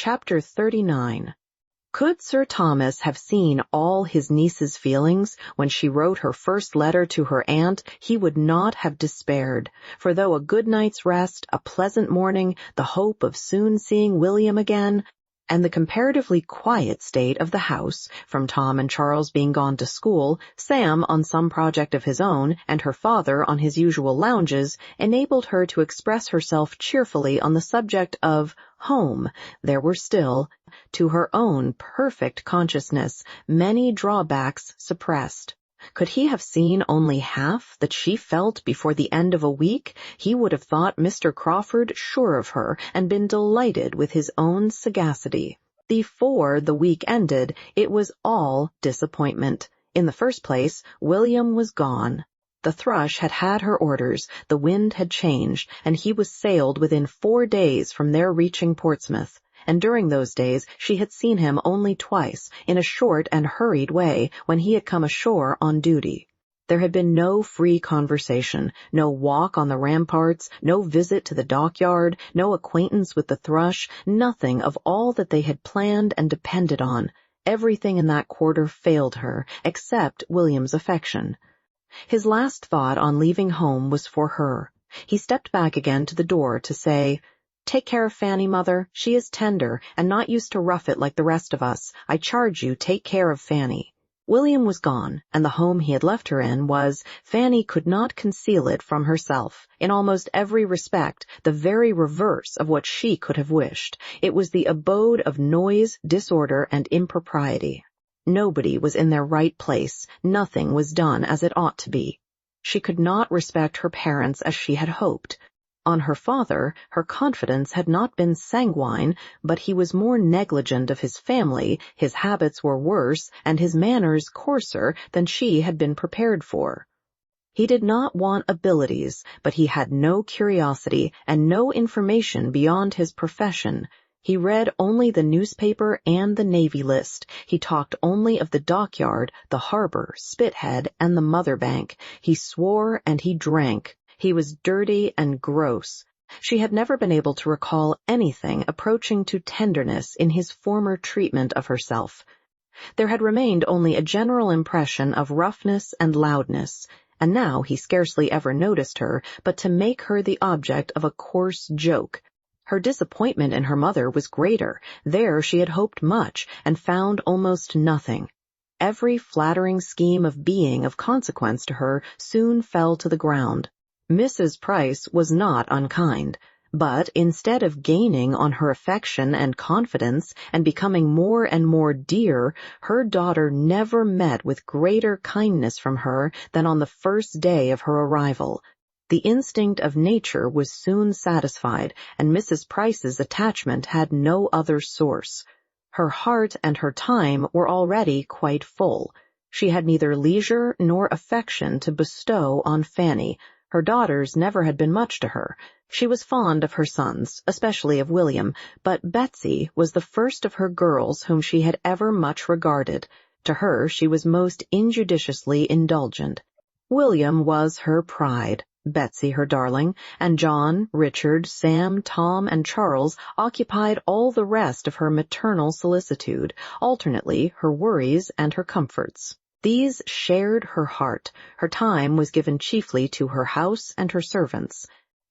Chapter 39. Could Sir Thomas have seen all his niece's feelings when she wrote her first letter to her aunt, he would not have despaired, for though a good night's rest, a pleasant morning, the hope of soon seeing William again, and the comparatively quiet state of the house, from Tom and Charles being gone to school, Sam on some project of his own, and her father on his usual lounges, enabled her to express herself cheerfully on the subject of home, there were still, to her own perfect consciousness, many drawbacks suppressed. Could he have seen only half that she felt before the end of a week, he would have thought Mr. Crawford sure of her and been delighted with his own sagacity. Before the week ended, it was all disappointment. In the first place, William was gone. The Thrush had had her orders, the wind had changed, and he was sailed within 4 days from their reaching Portsmouth. And during those days she had seen him only twice, in a short and hurried way, when he had come ashore on duty. There had been no free conversation, no walk on the ramparts, no visit to the dockyard, no acquaintance with the Thrush, nothing of all that they had planned and depended on. Everything in that quarter failed her, except William's affection. His last thought on leaving home was for her. He stepped back again to the door to say, "Take care of Fanny, mother. She is tender, and not used to rough it like the rest of us. I charge you, take care of Fanny." William was gone, and the home he had left her in was, Fanny could not conceal it from herself, in almost every respect, the very reverse of what she could have wished. It was the abode of noise, disorder, and impropriety. Nobody was in their right place, nothing was done as it ought to be. She could not respect her parents as she had hoped. On her father, her confidence had not been sanguine, but he was more negligent of his family, his habits were worse, and his manners coarser than she had been prepared for. He did not want abilities, but he had no curiosity and no information beyond his profession. He read only the newspaper and the Navy List. He talked only of the dockyard, the harbor, Spithead, and the Mother Bank. He swore and he drank. He was dirty and gross. She had never been able to recall anything approaching to tenderness in his former treatment of herself. There had remained only a general impression of roughness and loudness, and now he scarcely ever noticed her but to make her the object of a coarse joke. Her disappointment in her mother was greater. There she had hoped much and found almost nothing. Every flattering scheme of being of consequence to her soon fell to the ground. Mrs. Price was not unkind, but instead of gaining on her affection and confidence and becoming more and more dear, her daughter never met with greater kindness from her than on the first day of her arrival. The instinct of nature was soon satisfied, and Mrs. Price's attachment had no other source. Her heart and her time were already quite full. She had neither leisure nor affection to bestow on Fanny. Her daughters never had been much to her. She was fond of her sons, especially of William, but Betsy was the first of her girls whom she had ever much regarded. To her she was most injudiciously indulgent. William was her pride, Betsy her darling, and John, Richard, Sam, Tom, and Charles occupied all the rest of her maternal solicitude, alternately her worries and her comforts. These shared her heart. Her time was given chiefly to her house and her servants.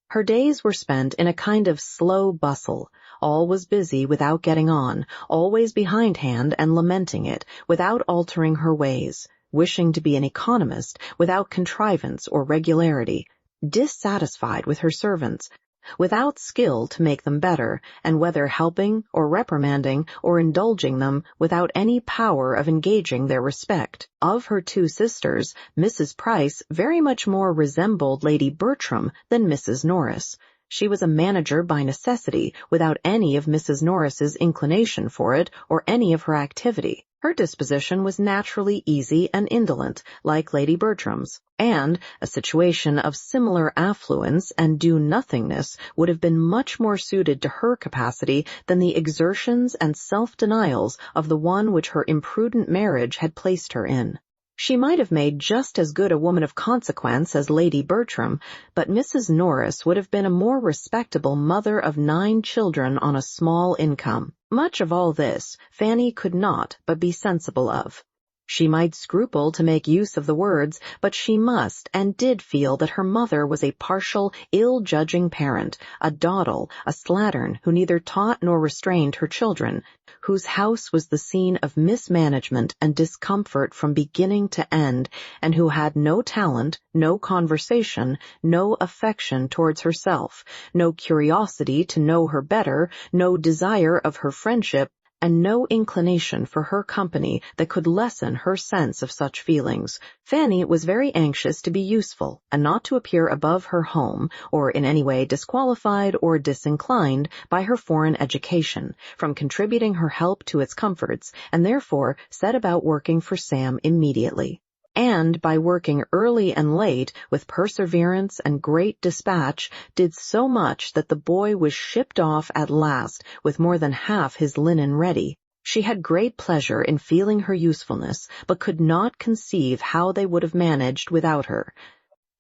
Her days were spent in a kind of slow bustle. All was busy without getting on, always behindhand and lamenting it, without altering her ways, wishing to be an economist without contrivance or regularity, dissatisfied with her servants, without skill to make them better, and whether helping or reprimanding or indulging them without any power of engaging their respect. Of her 2 sisters, Mrs. Price very much more resembled Lady Bertram than Mrs. Norris. She was a manager by necessity, without any of Mrs. Norris's inclination for it or any of her activity. Her disposition was naturally easy and indolent, like Lady Bertram's, and a situation of similar affluence and do-nothingness would have been much more suited to her capacity than the exertions and self-denials of the one which her imprudent marriage had placed her in. She might have made just as good a woman of consequence as Lady Bertram, but Mrs. Norris would have been a more respectable mother of 9 children on a small income. Much of all this Fanny could not but be sensible of. She might scruple to make use of the words, but she must and did feel that her mother was a partial, ill-judging parent, a dawdle, a slattern who neither taught nor restrained her children, whose house was the scene of mismanagement and discomfort from beginning to end, and who had no talent, no conversation, no affection towards herself, no curiosity to know her better, no desire of her friendship, and no inclination for her company that could lessen her sense of such feelings. Fanny was very anxious to be useful, and not to appear above her home, or in any way disqualified or disinclined by her foreign education, from contributing her help to its comforts, and therefore set about working for Sam immediately. And by working early and late, with perseverance and great dispatch, did so much that the boy was shipped off at last with more than half his linen ready. She had great pleasure in feeling her usefulness, but could not conceive how they would have managed without her.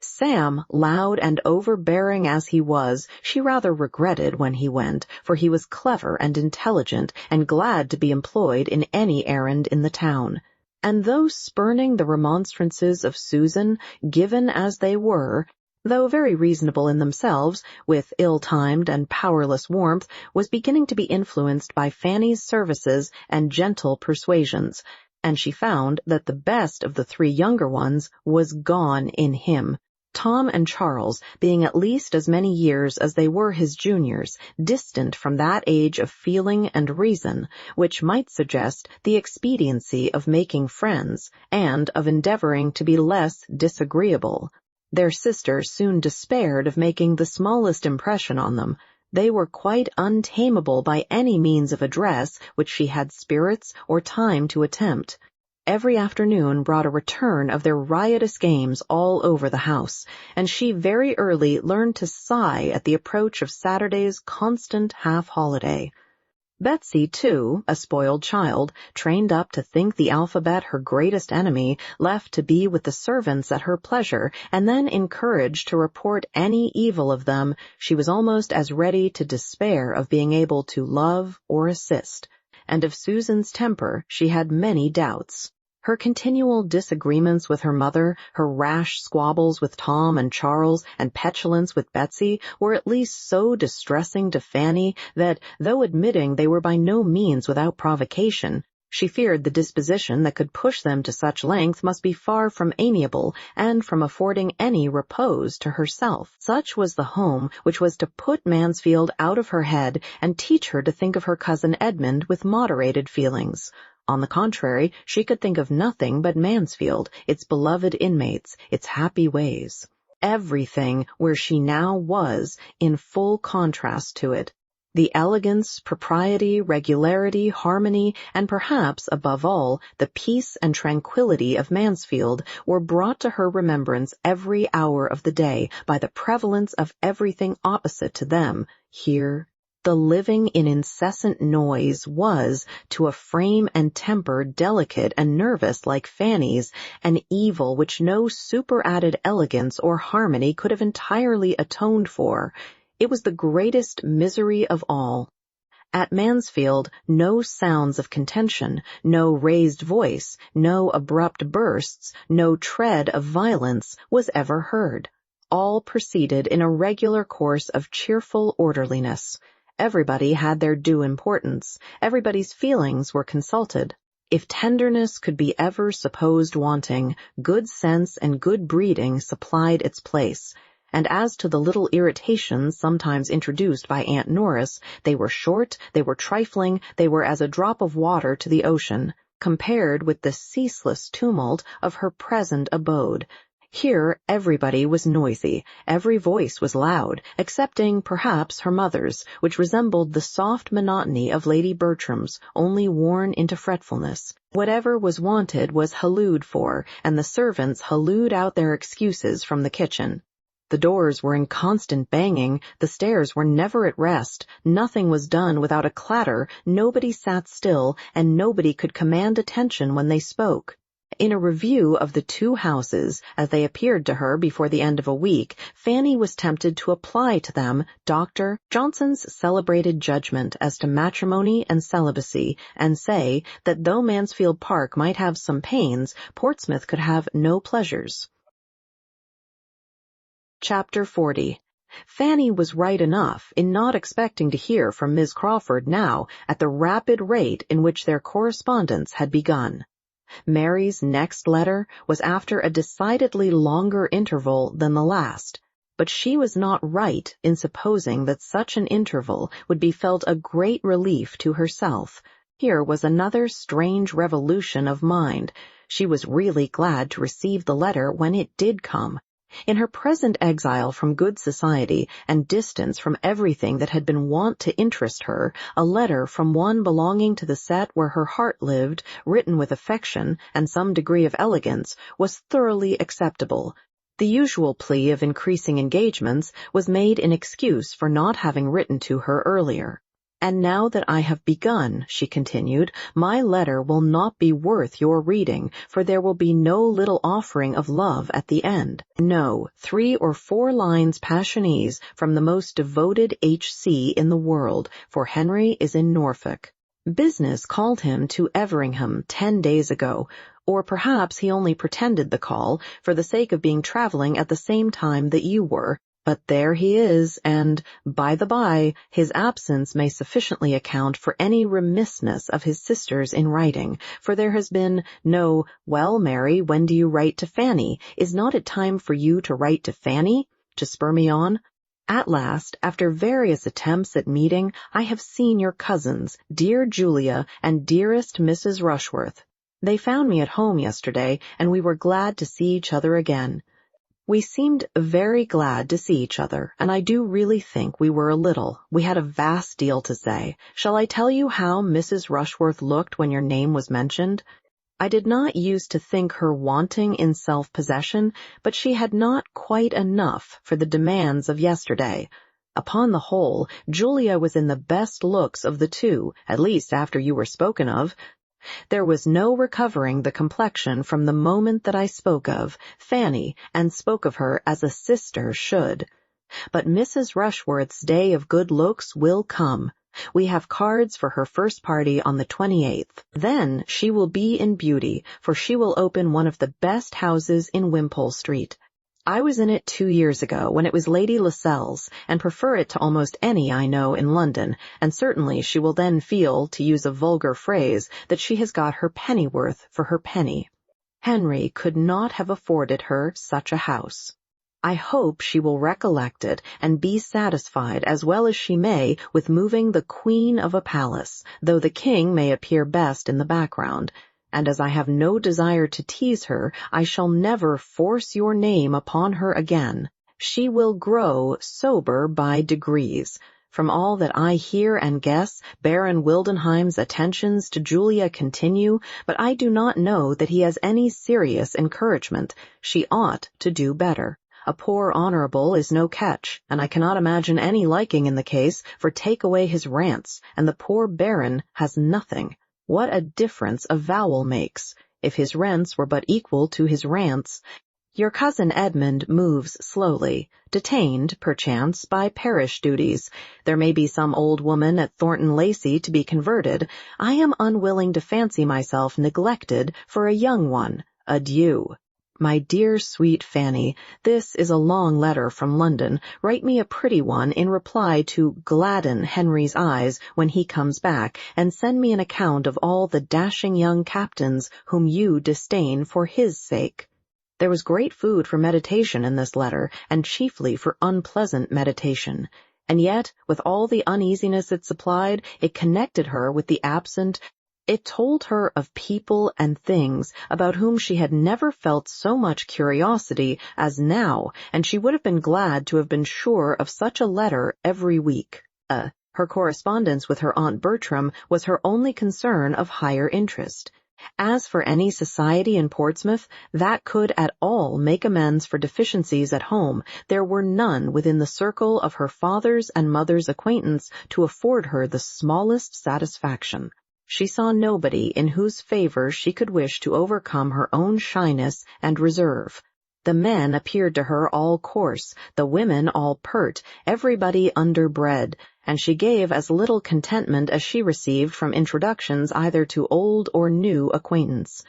Sam, loud and overbearing as he was, she rather regretted when he went, for he was clever and intelligent, and glad to be employed in any errand in the town. And though spurning the remonstrances of Susan, given as they were, though very reasonable in themselves, with ill-timed and powerless warmth, was beginning to be influenced by Fanny's services and gentle persuasions, and she found that the best of the 3 younger ones was gone in him. Tom and Charles, being at least as many years as they were his juniors, distant from that age of feeling and reason, which might suggest the expediency of making friends, and of endeavoring to be less disagreeable. Their sister soon despaired of making the smallest impression on them. They were quite untamable by any means of address which she had spirits or time to attempt. Every afternoon brought a return of their riotous games all over the house, and she very early learned to sigh at the approach of Saturday's constant half-holiday. Betsy, too, a spoiled child, trained up to think the alphabet her greatest enemy, left to be with the servants at her pleasure, and then encouraged to report any evil of them, she was almost as ready to despair of being able to love or assist. And of Susan's temper she had many doubts. Her continual disagreements with her mother, her rash squabbles with Tom and Charles, and petulance with Betsy were at least so distressing to Fanny that, though admitting they were by no means without provocation, she feared the disposition that could push them to such length must be far from amiable and from affording any repose to herself. Such was the home which was to put Mansfield out of her head and teach her to think of her cousin Edmund with moderated feelings. On the contrary, she could think of nothing but Mansfield, its beloved inmates, its happy ways. Everything where she now was in full contrast to it. The elegance, propriety, regularity, harmony, and perhaps, above all, the peace and tranquillity of Mansfield were brought to her remembrance every hour of the day by the prevalence of everything opposite to them here. The living in incessant noise was, to a frame and temper delicate and nervous like Fanny's, an evil which no superadded elegance or harmony could have entirely atoned for. It was the greatest misery of all. At Mansfield, no sounds of contention, no raised voice, no abrupt bursts, no tread of violence was ever heard. All proceeded in a regular course of cheerful orderliness. Everybody had their due importance. Everybody's feelings were consulted. If tenderness could be ever supposed wanting, good sense and good breeding supplied its place. And as to the little irritations sometimes introduced by Aunt Norris, they were short, they were trifling, they were as a drop of water to the ocean, compared with the ceaseless tumult of her present abode. Here everybody was noisy, every voice was loud, excepting, perhaps, her mother's, which resembled the soft monotony of Lady Bertram's, only worn into fretfulness. Whatever was wanted was hallooed for, and the servants hallooed out their excuses from the kitchen. The doors were in constant banging, the stairs were never at rest, nothing was done without a clatter, nobody sat still, and nobody could command attention when they spoke. In a review of the two houses, as they appeared to her before the end of a week, Fanny was tempted to apply to them Dr. Johnson's celebrated judgment as to matrimony and celibacy, and say that though Mansfield Park might have some pains, Portsmouth could have no pleasures. Chapter 40. Fanny was right enough in not expecting to hear from Miss Crawford now at the rapid rate in which their correspondence had begun. Mary's next letter was after a decidedly longer interval than the last, but she was not right in supposing that such an interval would be felt a great relief to herself. Here was another strange revolution of mind. She was really glad to receive the letter when it did come. In her present exile from good society and distance from everything that had been wont to interest her, a letter from one belonging to the set where her heart lived, written with affection and some degree of elegance, was thoroughly acceptable. The usual plea of increasing engagements was made in excuse for not having written to her earlier. "And now that I have begun," she continued, "my letter will not be worth your reading, for there will be no little offering of love at the end. No, 3 or 4 lines passionese from the most devoted H.C. in the world, for Henry is in Norfolk. Business called him to Everingham 10 days ago, or perhaps he only pretended the call for the sake of being traveling at the same time that you were. But there he is, and, by the by, his absence may sufficiently account for any remissness of his sisters in writing, for there has been no, 'Well, Mary, when do you write to Fanny? Is not it time for you to write to Fanny?' to spur me on. At last, after various attempts at meeting, I have seen your cousins, dear Julia and dearest Mrs. Rushworth. They found me at home yesterday, and we were glad to see each other again. We seemed very glad to see each other, and I do really think we were a little. We had a vast deal to say. Shall I tell you how Mrs. Rushworth looked when your name was mentioned? I did not use to think her wanting in self-possession, but she had not quite enough for the demands of yesterday. Upon the whole, Julia was in the best looks of the two, at least after you were spoken of. There was no recovering the complexion from the moment that I spoke of Fanny, and spoke of her as a sister should. But Mrs. Rushworth's day of good looks will come. We have cards for her first party on the 28th. Then she will be in beauty, for she will open one of the best houses in Wimpole Street. I was in it 2 years ago, when it was Lady Lascelles, and prefer it to almost any I know in London, and certainly she will then feel, to use a vulgar phrase, that she has got her pennyworth for her penny. Henry could not have afforded her such a house. I hope she will recollect it, and be satisfied, as well as she may, with moving the queen of a palace, though the king may appear best in the background. And as I have no desire to tease her, I shall never force your name upon her again. She will grow sober by degrees. From all that I hear and guess, Baron Wildenheim's attentions to Julia continue, but I do not know that he has any serious encouragement. She ought to do better. A poor honorable is no catch, and I cannot imagine any liking in the case, for take away his rants, and the poor Baron has nothing. What a difference a vowel makes, if his rents were but equal to his rants. Your cousin Edmund moves slowly, detained, perchance, by parish duties. There may be some old woman at Thornton Lacey to be converted. I am unwilling to fancy myself neglected for a young one. Adieu. My dear sweet Fanny, this is a long letter from London. Write me a pretty one in reply to gladden Henry's eyes when he comes back, and send me an account of all the dashing young captains whom you disdain for his sake. There was great food for meditation in this letter, and chiefly for unpleasant meditation. And yet, with all the uneasiness it supplied, it connected her with the absent. It told her of people and things about whom she had never felt so much curiosity as now, and she would have been glad to have been sure of such a letter every week. Her correspondence with her Aunt Bertram was her only concern of higher interest. As for any society in Portsmouth that could at all make amends for deficiencies at home, there were none within the circle of her father's and mother's acquaintance to afford her the smallest satisfaction. She saw nobody in whose favor she could wish to overcome her own shyness and reserve. The men appeared to her all coarse, the women all pert, everybody underbred, and she gave as little contentment as she received from introductions either to old or new acquaintance.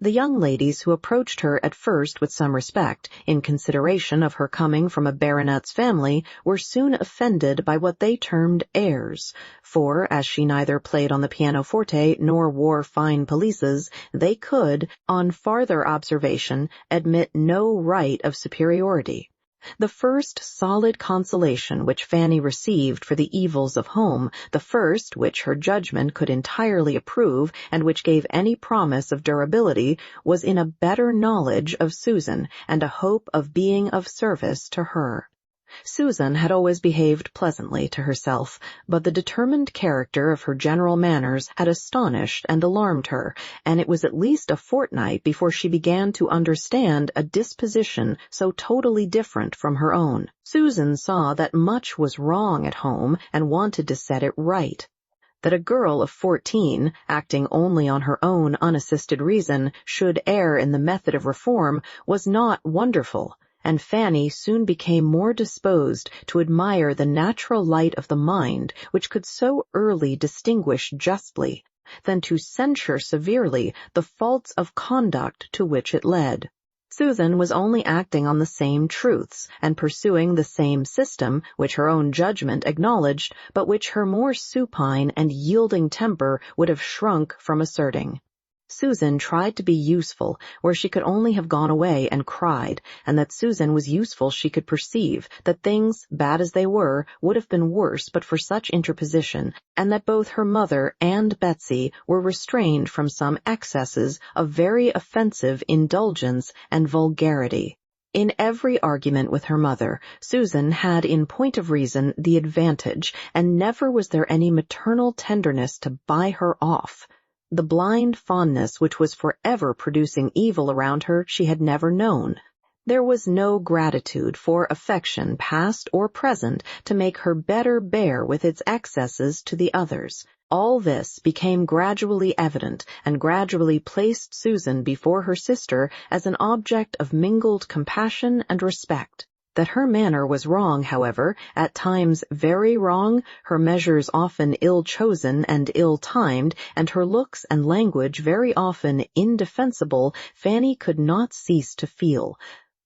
The young ladies who approached her at first with some respect, in consideration of her coming from a baronet's family, were soon offended by what they termed airs, for, as she neither played on the pianoforte nor wore fine pelisses, they could, on farther observation, admit no right of superiority. The first solid consolation which Fanny received for the evils of home, the first which her judgment could entirely approve and which gave any promise of durability, was in a better knowledge of Susan and a hope of being of service to her. Susan had always behaved pleasantly to herself, but the determined character of her general manners had astonished and alarmed her, and it was at least a fortnight before she began to understand a disposition so totally different from her own. Susan saw that much was wrong at home and wanted to set it right. That a girl of 14, acting only on her own unassisted reason, should err in the method of reform was not wonderful, and Fanny soon became more disposed to admire the natural light of the mind which could so early distinguish justly, than to censure severely the faults of conduct to which it led. Susan was only acting on the same truths, and pursuing the same system which her own judgment acknowledged, but which her more supine and yielding temper would have shrunk from asserting. Susan tried to be useful where she could only have gone away and cried, and that Susan was useful she could perceive, that things, bad as they were, would have been worse but for such interposition, and that both her mother and Betsy were restrained from some excesses of very offensive indulgence and vulgarity. In every argument with her mother, Susan had in point of reason the advantage, and never was there any maternal tenderness to buy her off. The blind fondness which was forever producing evil around her she had never known. There was no gratitude for affection, past or present, to make her better bear with its excesses to the others. All this became gradually evident, and gradually placed Susan before her sister as an object of mingled compassion and respect. That her manner was wrong, however, at times very wrong, her measures often ill-chosen and ill-timed, and her looks and language very often indefensible, Fanny could not cease to feel.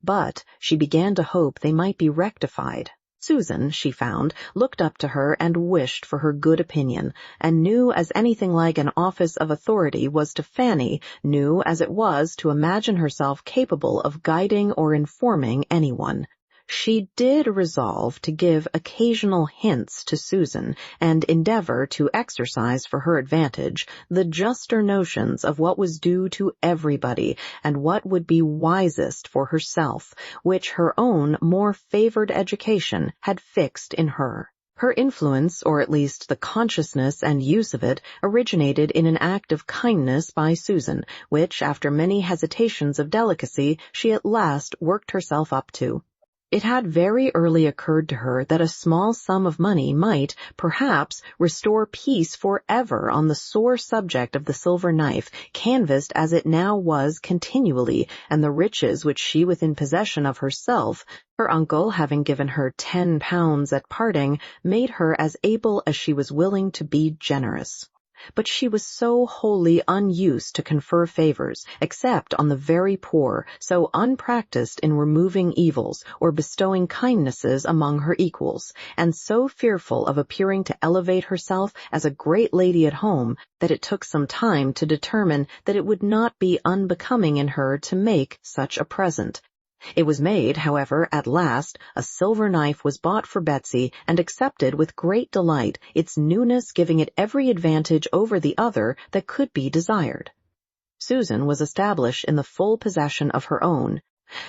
But she began to hope they might be rectified. Susan, she found, looked up to her and wished for her good opinion, and knew as anything like an office of authority was to Fanny, knew as it was to imagine herself capable of guiding or informing anyone. She did resolve to give occasional hints to Susan, and endeavor to exercise for her advantage the juster notions of what was due to everybody, and what would be wisest for herself, which her own more favored education had fixed in her. Her influence, or at least the consciousness and use of it, originated in an act of kindness by Susan, which, after many hesitations of delicacy, she at last worked herself up to. It had very early occurred to her that a small sum of money might, perhaps, restore peace forever on the sore subject of the silver knife, canvassed as it now was continually, and the riches which she was in possession of herself, her uncle having given her £10 at parting, made her as able as she was willing to be generous. But she was so wholly unused to confer favors, except on the very poor, so unpracticed in removing evils, or bestowing kindnesses among her equals, and so fearful of appearing to elevate herself as a great lady at home, that it took some time to determine that it would not be unbecoming in her to make such a present. It was made, however, at last. A silver knife was bought for Betsy and accepted with great delight, its newness giving it every advantage over the other that could be desired. Susan was established in the full possession of her own,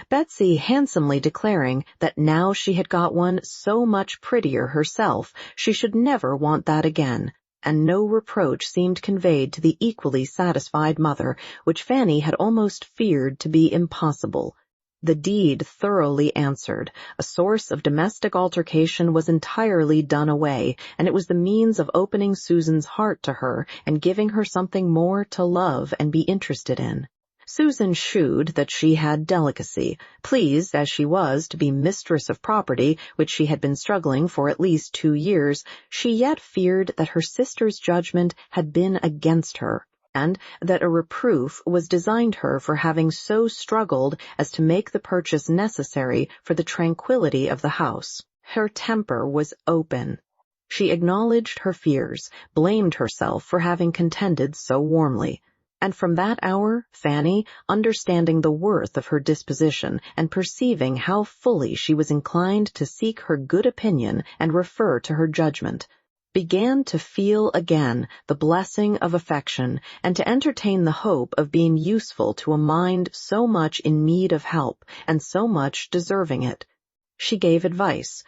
Betsy handsomely declaring that now she had got one so much prettier herself, she should never want that again, and no reproach seemed conveyed to the equally satisfied mother, which Fanny had almost feared to be impossible. The deed thoroughly answered. A source of domestic altercation was entirely done away, and it was the means of opening Susan's heart to her and giving her something more to love and be interested in. Susan shewed that she had delicacy, pleased as she was to be mistress of property, which she had been struggling for at least 2 years. She yet feared that her sister's judgment had been against her, and that a reproof was designed her for having so struggled as to make the purchase necessary for the tranquillity of the house. Her temper was open. She acknowledged her fears, blamed herself for having contended so warmly. And from that hour, Fanny, understanding the worth of her disposition and perceiving how fully she was inclined to seek her good opinion and refer to her judgment, began to feel again the blessing of affection and to entertain the hope of being useful to a mind so much in need of help and so much deserving it. She gave advice,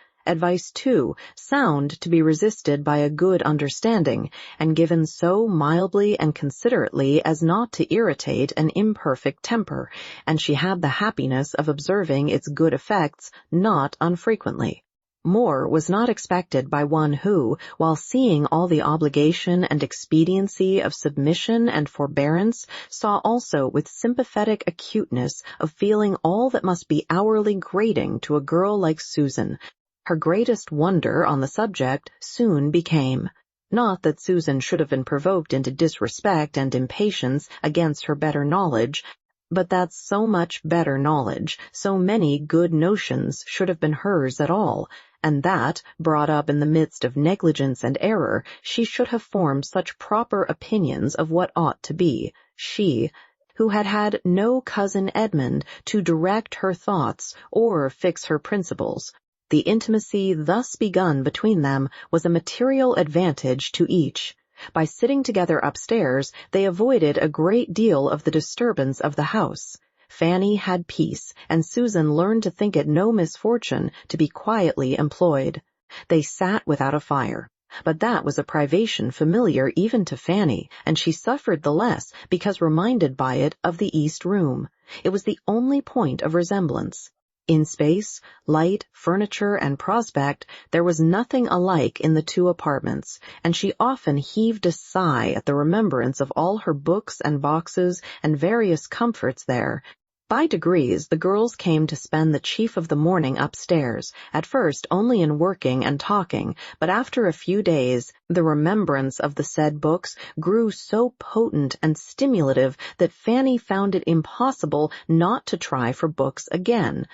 too, sound to be resisted by a good understanding, and given so mildly and considerately as not to irritate an imperfect temper, and she had the happiness of observing its good effects not unfrequently. More was not expected by one who, while seeing all the obligation and expediency of submission and forbearance, saw also with sympathetic acuteness of feeling all that must be hourly grating to a girl like Susan. Her greatest wonder on the subject soon became, not that Susan should have been provoked into disrespect and impatience against her better knowledge, but that so much better knowledge, so many good notions should have been hers at all, and that, brought up in the midst of negligence and error, she should have formed such proper opinions of what ought to be, she, who had had no cousin Edmund to direct her thoughts or fix her principles. The intimacy thus begun between them was a material advantage to each. By sitting together upstairs, they avoided a great deal of the disturbance of the house. Fanny had peace, and Susan learned to think it no misfortune to be quietly employed. They sat without a fire, but that was a privation familiar even to Fanny, and she suffered the less because reminded by it of the east room. It was the only point of resemblance. In space, light, furniture, and prospect, there was nothing alike in the two apartments, and she often heaved a sigh at the remembrance of all her books and boxes and various comforts there. By degrees, the girls came to spend the chief of the morning upstairs, at first only in working and talking, but after a few days, the remembrance of the said books grew so potent and stimulative that Fanny found it impossible not to try for books again.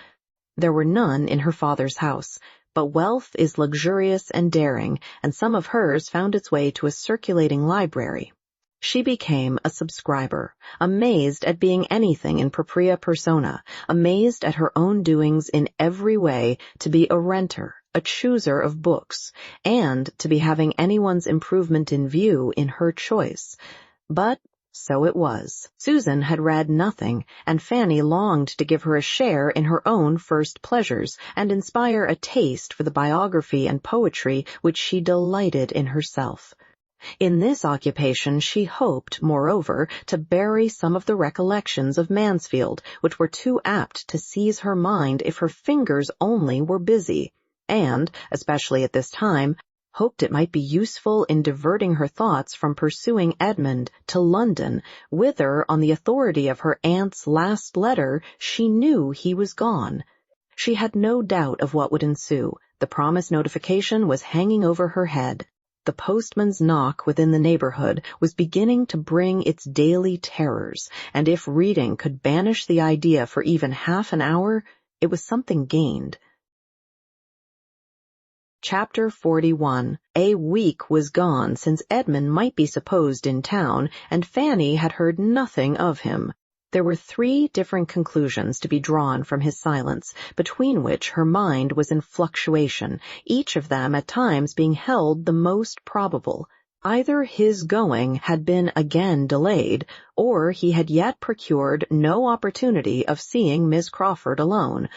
There were none in her father's house, but wealth is luxurious and daring, and some of hers found its way to a circulating library. She became a subscriber, amazed at being anything in propria persona, amazed at her own doings in every way, to be a renter, a chooser of books, and to be having anyone's improvement in view in her choice. But so it was. Susan had read nothing, and Fanny longed to give her a share in her own first pleasures, and inspire a taste for the biography and poetry which she delighted in herself. In this occupation she hoped, moreover, to bury some of the recollections of Mansfield, which were too apt to seize her mind if her fingers only were busy, and, especially at this time, hoped it might be useful in diverting her thoughts from pursuing Edmund to London, whither, on the authority of her aunt's last letter, she knew he was gone. She had no doubt of what would ensue. The promised notification was hanging over her head. The postman's knock within the neighborhood was beginning to bring its daily terrors, and if reading could banish the idea for even half an hour, it was something gained. Chapter 41. A week was gone since Edmund might be supposed in town, and Fanny had heard nothing of him. There were 3 different conclusions to be drawn from his silence, between which her mind was in fluctuation, each of them at times being held the most probable. Either his going had been again delayed, or he had yet procured no opportunity of seeing Miss Crawford alone,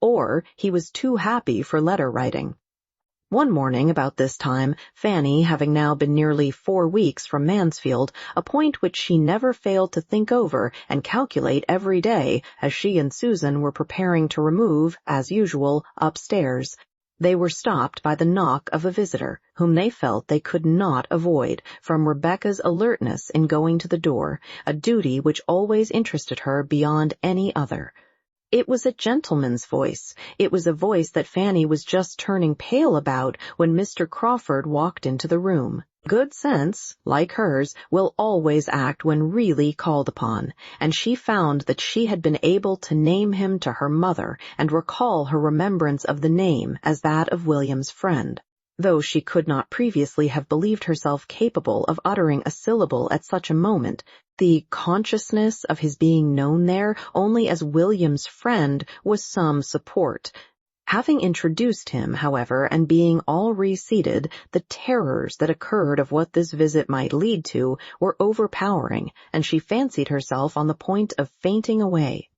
or he was too happy for letter-writing. One morning about this time, Fanny, having now been nearly 4 weeks from Mansfield, a point which she never failed to think over and calculate every day as she and Susan were preparing to remove, as usual, upstairs, they were stopped by the knock of a visitor, whom they felt they could not avoid, from Rebecca's alertness in going to the door, a duty which always interested her beyond any other. It was a gentleman's voice. It was a voice that Fanny was just turning pale about when Mr. Crawford walked into the room. Good sense, like hers, will always act when really called upon, and she found that she had been able to name him to her mother and recall her remembrance of the name as that of William's friend. Though she could not previously have believed herself capable of uttering a syllable at such a moment, the consciousness of his being known there only as William's friend was some support. Having introduced him, however, and being all reseated, the terrors that occurred of what this visit might lead to were overpowering, and she fancied herself on the point of fainting away.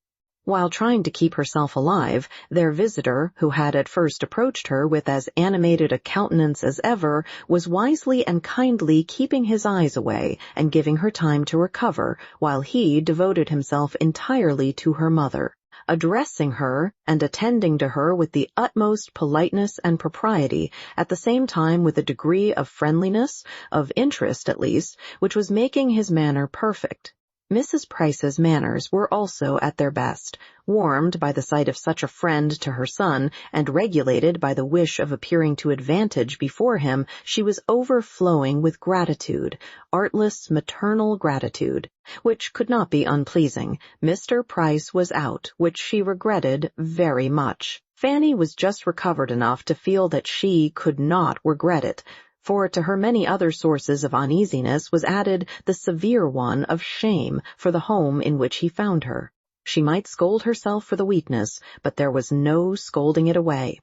While trying to keep herself alive, their visitor, who had at first approached her with as animated a countenance as ever, was wisely and kindly keeping his eyes away and giving her time to recover, while he devoted himself entirely to her mother, addressing her and attending to her with the utmost politeness and propriety, at the same time with a degree of friendliness, of interest at least, which was making his manner perfect. Mrs. Price's manners were also at their best, warmed by the sight of such a friend to her son, and regulated by the wish of appearing to advantage before him. She was overflowing with gratitude, artless maternal gratitude, which could not be unpleasing. Mr. Price was out, which she regretted very much. Fanny was just recovered enough to feel that she could not regret it, for to her many other sources of uneasiness was added the severe one of shame for the home in which he found her. She might scold herself for the weakness, but there was no scolding it away.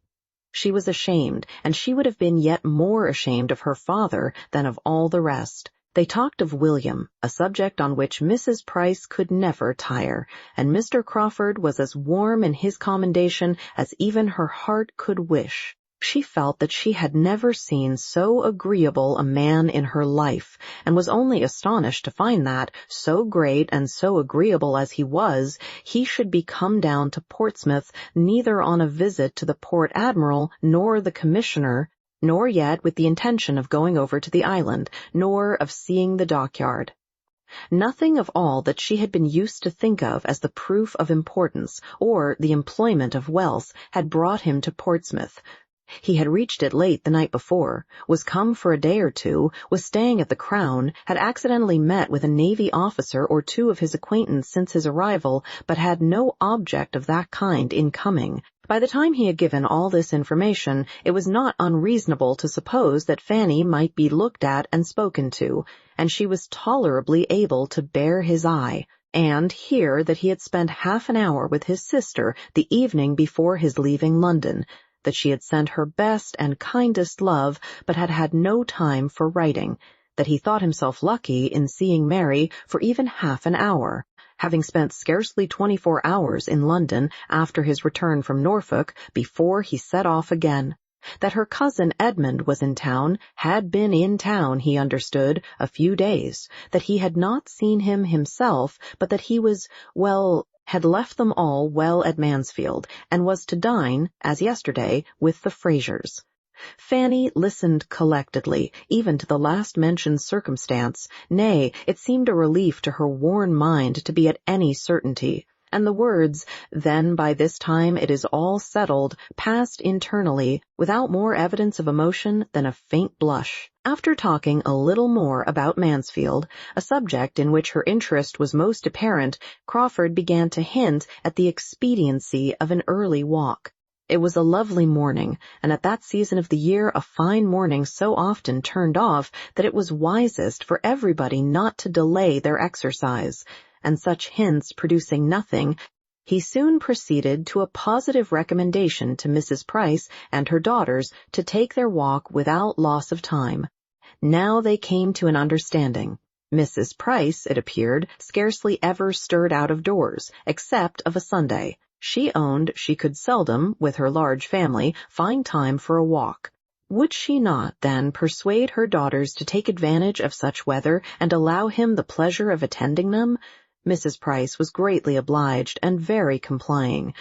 She was ashamed, and she would have been yet more ashamed of her father than of all the rest. They talked of William, a subject on which Mrs. Price could never tire, and Mr. Crawford was as warm in his commendation as even her heart could wish. She felt that she had never seen so agreeable a man in her life, and was only astonished to find that, so great and so agreeable as he was, he should be come down to Portsmouth neither on a visit to the Port Admiral nor the Commissioner, nor yet with the intention of going over to the island, nor of seeing the dockyard. Nothing of all that she had been used to think of as the proof of importance, or the employment of wealth, had brought him to Portsmouth. He had reached it late the night before, was come for a day or two, was staying at the Crown, had accidentally met with a Navy officer or two of his acquaintance since his arrival, but had no object of that kind in coming. By the time he had given all this information, it was not unreasonable to suppose that Fanny might be looked at and spoken to, and she was tolerably able to bear his eye, and hear that he had spent half an hour with his sister the evening before his leaving London, that she had sent her best and kindest love, but had had no time for writing, that he thought himself lucky in seeing Mary for even half an hour, having spent scarcely 24 hours in London after his return from Norfolk before he set off again, that her cousin Edmund was in town, had been in town, he understood, a few days, that he had not seen him himself, but that he was, had left them all well at Mansfield, and was to dine, as yesterday, with the Frasers. Fanny listened collectedly, even to the last-mentioned circumstance. Nay, it seemed a relief to her worn mind to be at any certainty, and the words, "Then by this time it is all settled," passed internally, without more evidence of emotion than a faint blush. After talking a little more about Mansfield, a subject in which her interest was most apparent, Crawford began to hint at the expediency of an early walk. It was a lovely morning, and at that season of the year a fine morning so often turned off that it was wisest for everybody not to delay their exercise, and such hints producing nothing, he soon proceeded to a positive recommendation to Mrs. Price and her daughters to take their walk without loss of time. Now they came to an understanding. Mrs. Price, it appeared, scarcely ever stirred out of doors, except of a Sunday. She owned she could seldom, with her large family, find time for a walk. Would she not, then, persuade her daughters to take advantage of such weather and allow him the pleasure of attending them? Mrs. Price was greatly obliged and very complying.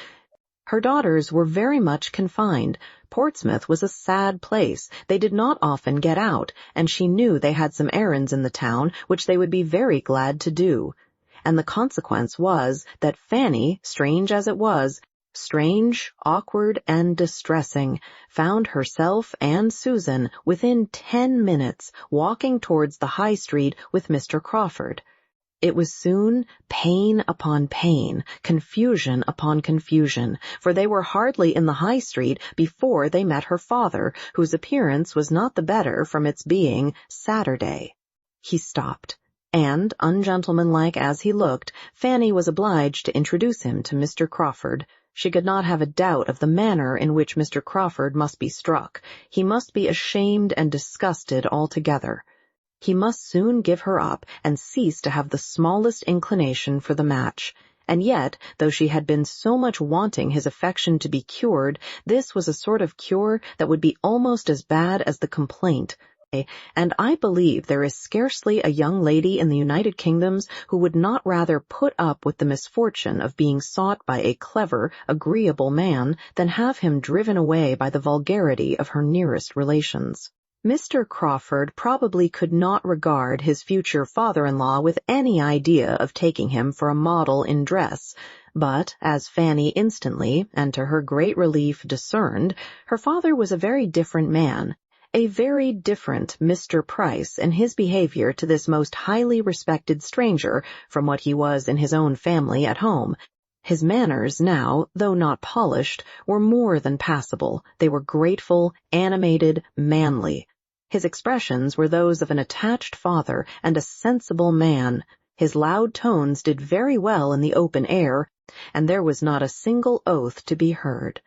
Her daughters were very much confined. Portsmouth was a sad place. They did not often get out, and she knew they had some errands in the town which they would be very glad to do. And the consequence was that Fanny, strange as it was, strange, awkward, and distressing, found herself and Susan within 10 minutes walking towards the High Street with Mr. Crawford. It was soon pain upon pain, confusion upon confusion, for they were hardly in the High Street before they met her father, whose appearance was not the better from its being Saturday. He stopped, and, ungentlemanlike as he looked, Fanny was obliged to introduce him to Mr. Crawford. She could not have a doubt of the manner in which Mr. Crawford must be struck. He must be ashamed and disgusted altogether. He must soon give her up and cease to have the smallest inclination for the match. And yet, though she had been so much wanting his affection to be cured, this was a sort of cure that would be almost as bad as the complaint. And I believe there is scarcely a young lady in the United Kingdoms who would not rather put up with the misfortune of being sought by a clever, agreeable man than have him driven away by the vulgarity of her nearest relations. Mr. Crawford probably could not regard his future father-in-law with any idea of taking him for a model in dress, but, as Fanny instantly, and to her great relief, discerned, her father was a very different man, a very different Mr. Price in his behavior to this most highly respected stranger from what he was in his own family at home. His manners now, though not polished, were more than passable. They were grateful, animated, manly. His expressions were those of an attached father and a sensible man. His loud tones did very well in the open air, and there was not a single oath to be heard.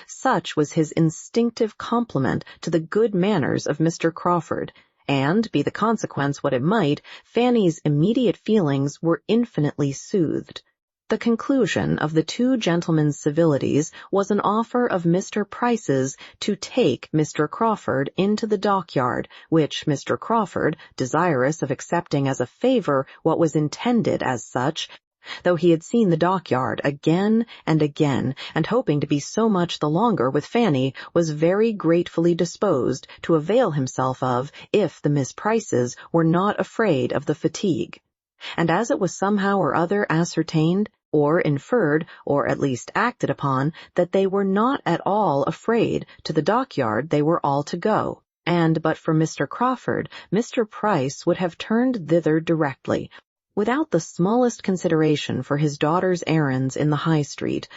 Such was his instinctive compliment to the good manners of Mr. Crawford, and, be the consequence what it might, Fanny's immediate feelings were infinitely soothed. The conclusion of the two gentlemen's civilities was an offer of Mr. Price's to take Mr. Crawford into the dockyard, which Mr. Crawford, desirous of accepting as a favor what was intended as such, though he had seen the dockyard again and again, and hoping to be so much the longer with Fanny, was very gratefully disposed to avail himself of if the Miss Prices were not afraid of the fatigue. And as it was somehow or other ascertained, or inferred, or at least acted upon, that they were not at all afraid, to the dockyard they were all to go, and but for Mr. Crawford, Mr. Price would have turned thither directly, without the smallest consideration for his daughter's errands in the High Street.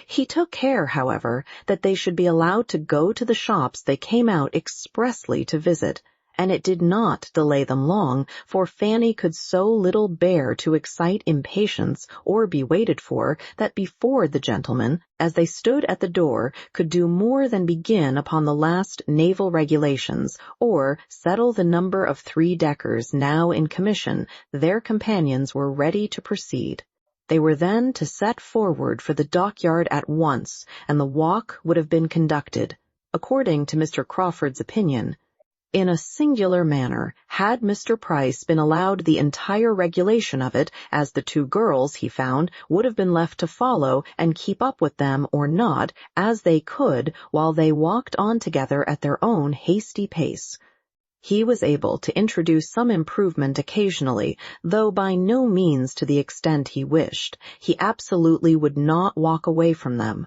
He took care, however, that they should be allowed to go to the shops they came out expressly to visit, and it did not delay them long, for Fanny could so little bear to excite impatience or be waited for, that before the gentlemen, as they stood at the door, could do more than begin upon the last naval regulations, or settle the number of 3-deckers now in commission, their companions were ready to proceed. They were then to set forward for the dockyard at once, and the walk would have been conducted, according to Mr. Crawford's opinion, in a singular manner, had Mr. Price been allowed the entire regulation of it, as the two girls, he found, would have been left to follow and keep up with them or not, as they could, while they walked on together at their own hasty pace. He was able to introduce some improvement occasionally, though by no means to the extent he wished. He absolutely would not walk away from them,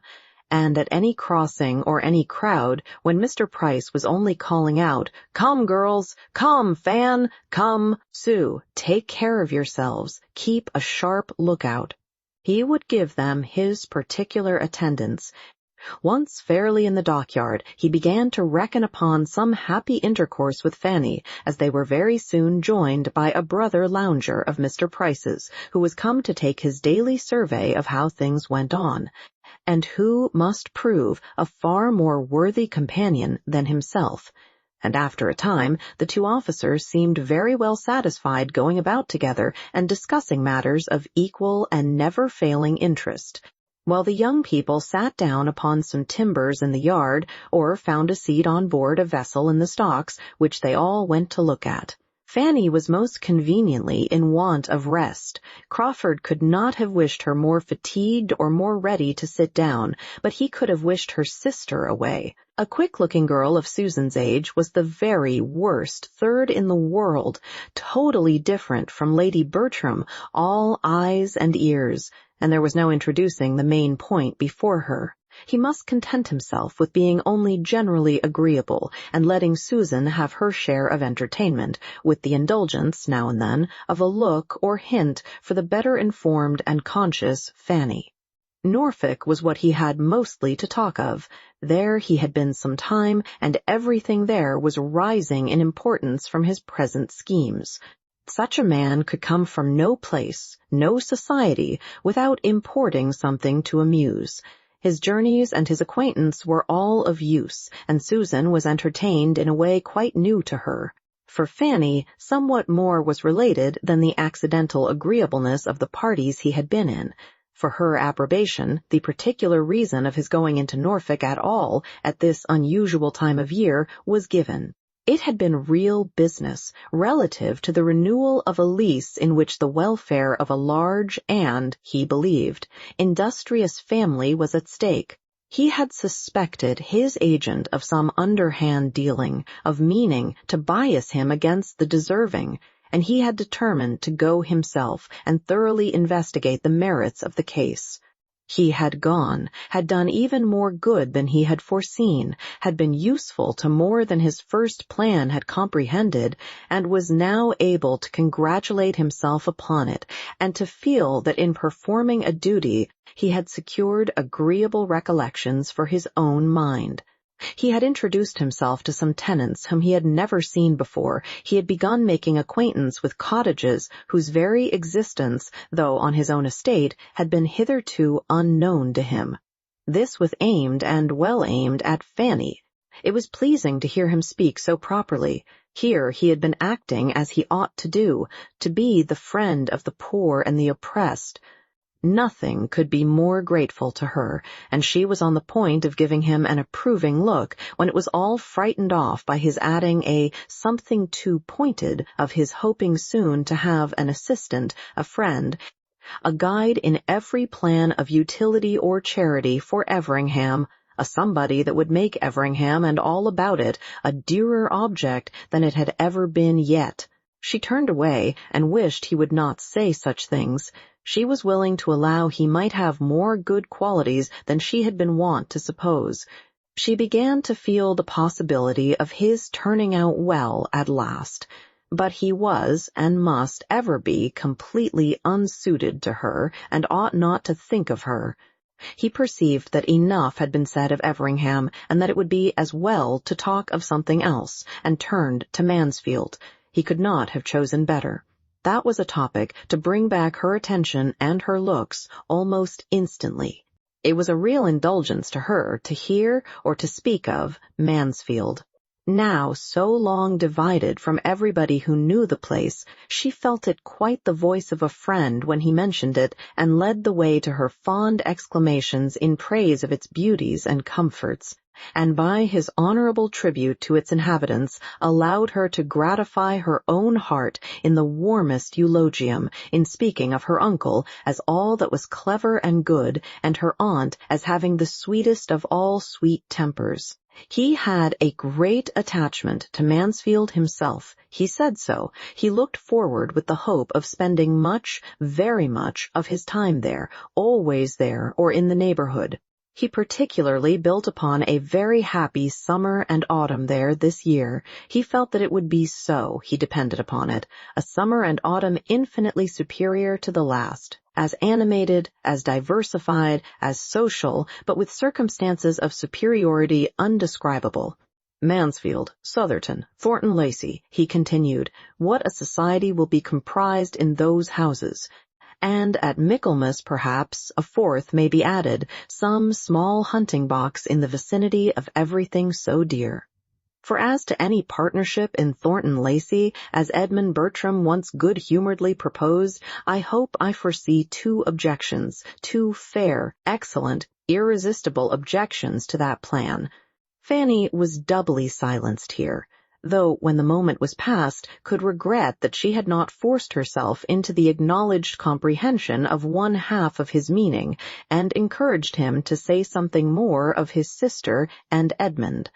and at any crossing or any crowd, when Mr. Price was only calling out, "Come, girls! Come, Fan! Come, Sue! Take care of yourselves! Keep a sharp lookout!" he would give them his particular attendance. Once fairly in the dockyard, he began to reckon upon some happy intercourse with Fanny, as they were very soon joined by a brother lounger of Mr. Price's, who was come to take his daily survey of how things went on, and who must prove a far more worthy companion than himself. And after a time, the two officers seemed very well satisfied going about together and discussing matters of equal and never-failing interest. while the young people sat down upon some timbers in the yard or found a seat on board a vessel in the stocks, which they all went to look at. Fanny was most conveniently in want of rest. Crawford could not have wished her more fatigued or more ready to sit down, but he could have wished her sister away. A quick-looking girl of Susan's age was the very worst third in the world, totally different from Lady Bertram, all eyes and ears, and there was no introducing the main point before her. He must content himself with being only generally agreeable and letting Susan have her share of entertainment, with the indulgence, now and then, of a look or hint for the better informed and conscious Fanny. Norfolk was what he had mostly to talk of. There he had been some time, and everything there was rising in importance from his present schemes. Such a man could come from no place, no society, without importing something to amuse. His journeys and his acquaintance were all of use, and Susan was entertained in a way quite new to her. For Fanny, somewhat more was related than the accidental agreeableness of the parties he had been in. For her approbation, the particular reason of his going into Norfolk at all at this unusual time of year was given. It had been real business, relative to the renewal of a lease in which the welfare of a large and, he believed, industrious family was at stake. He had suspected his agent of some underhand dealing, of meaning to bias him against the deserving, and he had determined to go himself and thoroughly investigate the merits of the case. He had gone, had done even more good than he had foreseen, had been useful to more than his first plan had comprehended, and was now able to congratulate himself upon it, and to feel that in performing a duty he had secured agreeable recollections for his own mind. He had introduced himself to some tenants whom he had never seen before. He had begun making acquaintance with cottages whose very existence, though on his own estate, had been hitherto unknown to him. This was aimed, and well aimed, at Fanny. It was pleasing to hear him speak so properly. Here he had been acting as he ought to do, to be the friend of the poor and the oppressed. Nothing could be more grateful to her, and she was on the point of giving him an approving look when it was all frightened off by his adding a something too pointed of his hoping soon to have an assistant, a friend, a guide in every plan of utility or charity for Everingham, a somebody that would make Everingham and all about it a dearer object than it had ever been yet. She turned away and wished he would not say such things. She was willing to allow he might have more good qualities than she had been wont to suppose. She began to feel the possibility of his turning out well at last. But he was, and must ever be, completely unsuited to her, and ought not to think of her. He perceived that enough had been said of Everingham, and that it would be as well to talk of something else, and turned to Mansfield. He could not have chosen better. That was a topic to bring back her attention and her looks almost instantly. It was a real indulgence to her to hear or to speak of Mansfield. Now so long divided from everybody who knew the place, she felt it quite the voice of a friend when he mentioned it, and led the way to her fond exclamations in praise of its beauties and comforts, and by his honorable tribute to its inhabitants allowed her to gratify her own heart in the warmest eulogium, in speaking of her uncle as all that was clever and good, and her aunt as having the sweetest of all sweet tempers. He had a great attachment to Mansfield himself. He said so. He looked forward with the hope of spending much, very much, of his time there, always there, or in the neighborhood. He particularly built upon a very happy summer and autumn there this year. He felt that it would be so, he depended upon it, a summer and autumn infinitely superior to the last, as animated, as diversified, as social, but with circumstances of superiority undescribable. Mansfield, Sotherton, Thornton Lacey, he continued, what a society will be comprised in those houses! And at Michaelmas, perhaps, a fourth may be added, some small hunting box in the vicinity of everything so dear. For as to any partnership in Thornton Lacey, as Edmund Bertram once good-humoredly proposed, I hope I foresee two objections, two fair, excellent, irresistible objections to that plan. Fanny was doubly silenced here, though when the moment was past could regret that she had not forced herself into the acknowledged comprehension of one half of his meaning, and encouraged him to say something more of his sister and Edmund.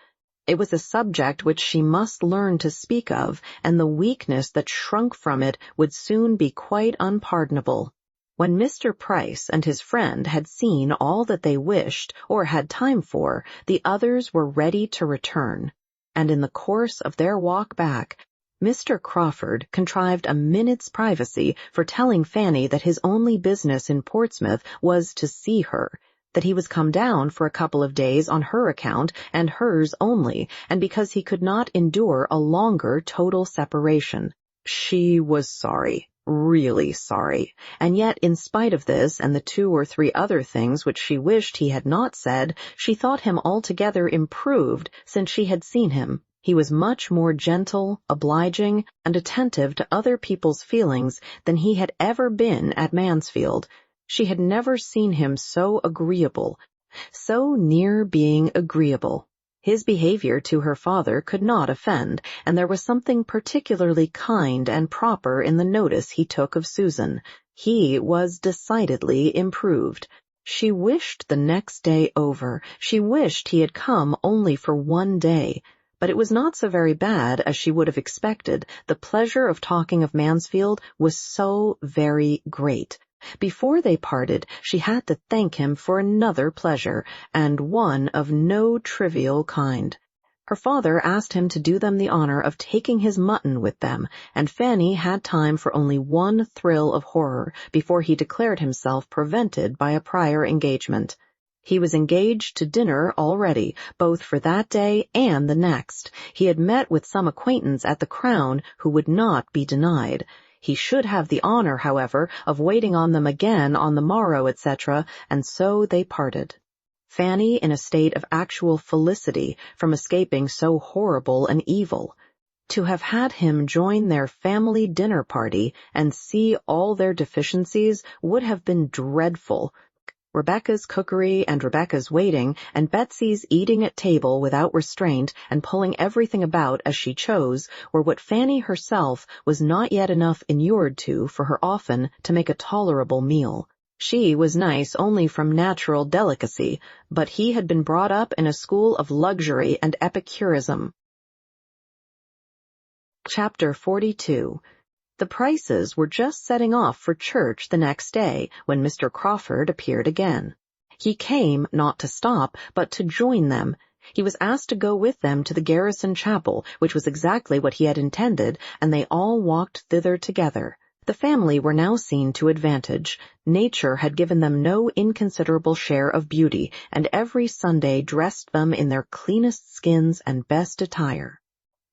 It was a subject which she must learn to speak of, and the weakness that shrunk from it would soon be quite unpardonable. When Mr. Price and his friend had seen all that they wished, or had time for, the others were ready to return, and in the course of their walk back, Mr. Crawford contrived a minute's privacy for telling Fanny that his only business in Portsmouth was to see her, that he was come down for a couple of days on her account and hers only, and because he could not endure a longer total separation. She was sorry, really sorry, and yet in spite of this and the 2 or 3 other things which she wished he had not said, she thought him altogether improved since she had seen him. He was much more gentle, obliging, and attentive to other people's feelings than he had ever been at Mansfield. She had never seen him so agreeable, so near being agreeable. His behavior to her father could not offend, and there was something particularly kind and proper in the notice he took of Susan. He was decidedly improved. She wished the next day over. She wished he had come only for one day. But it was not so very bad as she would have expected. The pleasure of talking of Mansfield was so very great. Before they parted, she had to thank him for another pleasure, and one of no trivial kind. Her father asked him to do them the honor of taking his mutton with them, and Fanny had time for only one thrill of horror before he declared himself prevented by a prior engagement. He was engaged to dinner already, both for that day and the next. He had met with some acquaintance at the Crown who would not be denied. He should have the honor, however, of waiting on them again on the morrow, etc., and so they parted. Fanny in a state of actual felicity from escaping so horrible an evil. To have had him join their family dinner party and see all their deficiencies would have been dreadful. Rebecca's cookery and Rebecca's waiting, and Betsy's eating at table without restraint and pulling everything about as she chose, were what Fanny herself was not yet enough inured to for her often to make a tolerable meal. She was nice only from natural delicacy, but he had been brought up in a school of luxury and epicurism. Chapter 42. The Prices were just setting off for church the next day when Mr. Crawford appeared again. He came not to stop, but to join them. He was asked to go with them to the garrison chapel, which was exactly what he had intended, and they all walked thither together. The family were now seen to advantage. Nature had given them no inconsiderable share of beauty, and every Sunday dressed them in their cleanest skins and best attire.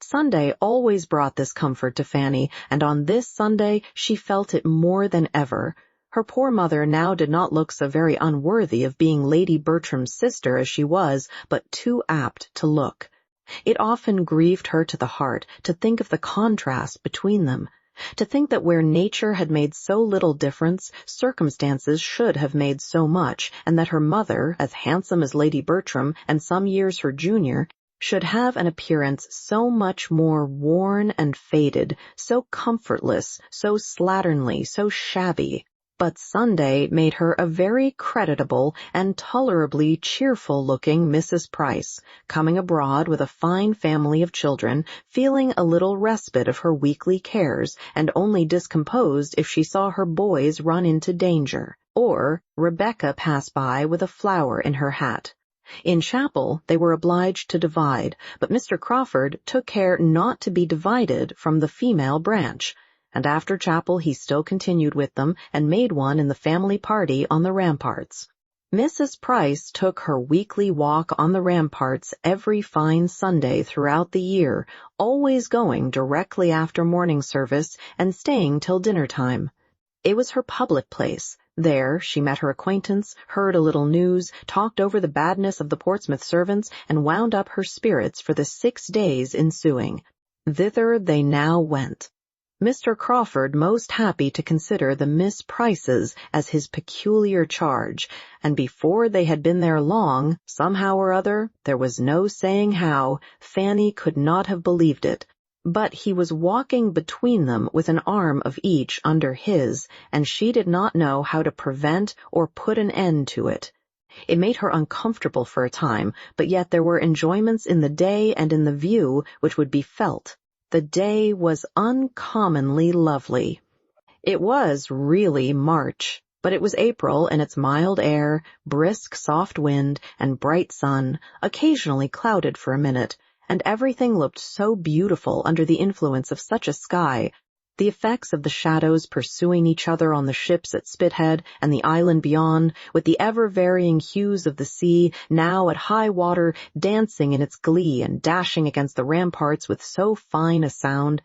Sunday always brought this comfort to Fanny, and on this Sunday she felt it more than ever. Her poor mother now did not look so very unworthy of being Lady Bertram's sister as she was, but too apt to look. It often grieved her to the heart to think of the contrast between them, to think that where nature had made so little difference, circumstances should have made so much, and that her mother, as handsome as Lady Bertram and some years her junior, should have an appearance so much more worn and faded, so comfortless, so slatternly, so shabby. But Sunday made her a very creditable and tolerably cheerful-looking Mrs. Price, coming abroad with a fine family of children, feeling a little respite of her weekly cares, and only discomposed if she saw her boys run into danger, or Rebecca pass by with a flower in her hat. In chapel they were obliged to divide, but Mr. Crawford took care not to be divided from the female branch, and after chapel he still continued with them and made one in the family party on the ramparts. Mrs. Price took her weekly walk on the ramparts every fine Sunday throughout the year, always going directly after morning service and staying till dinner time. It was her public place, There she met her acquaintance, heard a little news, talked over the badness of the Portsmouth servants, and wound up her spirits for the 6 days ensuing. Thither they now went. Mr. Crawford most happy to consider the Miss Prices as his peculiar charge, and before they had been there long, somehow or other, there was no saying how, Fanny could not have believed it, but he was walking between them with an arm of each under his, and she did not know how to prevent or put an end to it. It made her uncomfortable for a time, but yet there were enjoyments in the day and in the view which would be felt. The day was uncommonly lovely. It was really March, but it was April, and its mild air, brisk soft wind, and bright sun, occasionally clouded for a minute, and everything looked so beautiful under the influence of such a sky. The effects of the shadows pursuing each other on the ships at Spithead and the island beyond, with the ever-varying hues of the sea, now at high water, dancing in its glee and dashing against the ramparts with so fine a sound,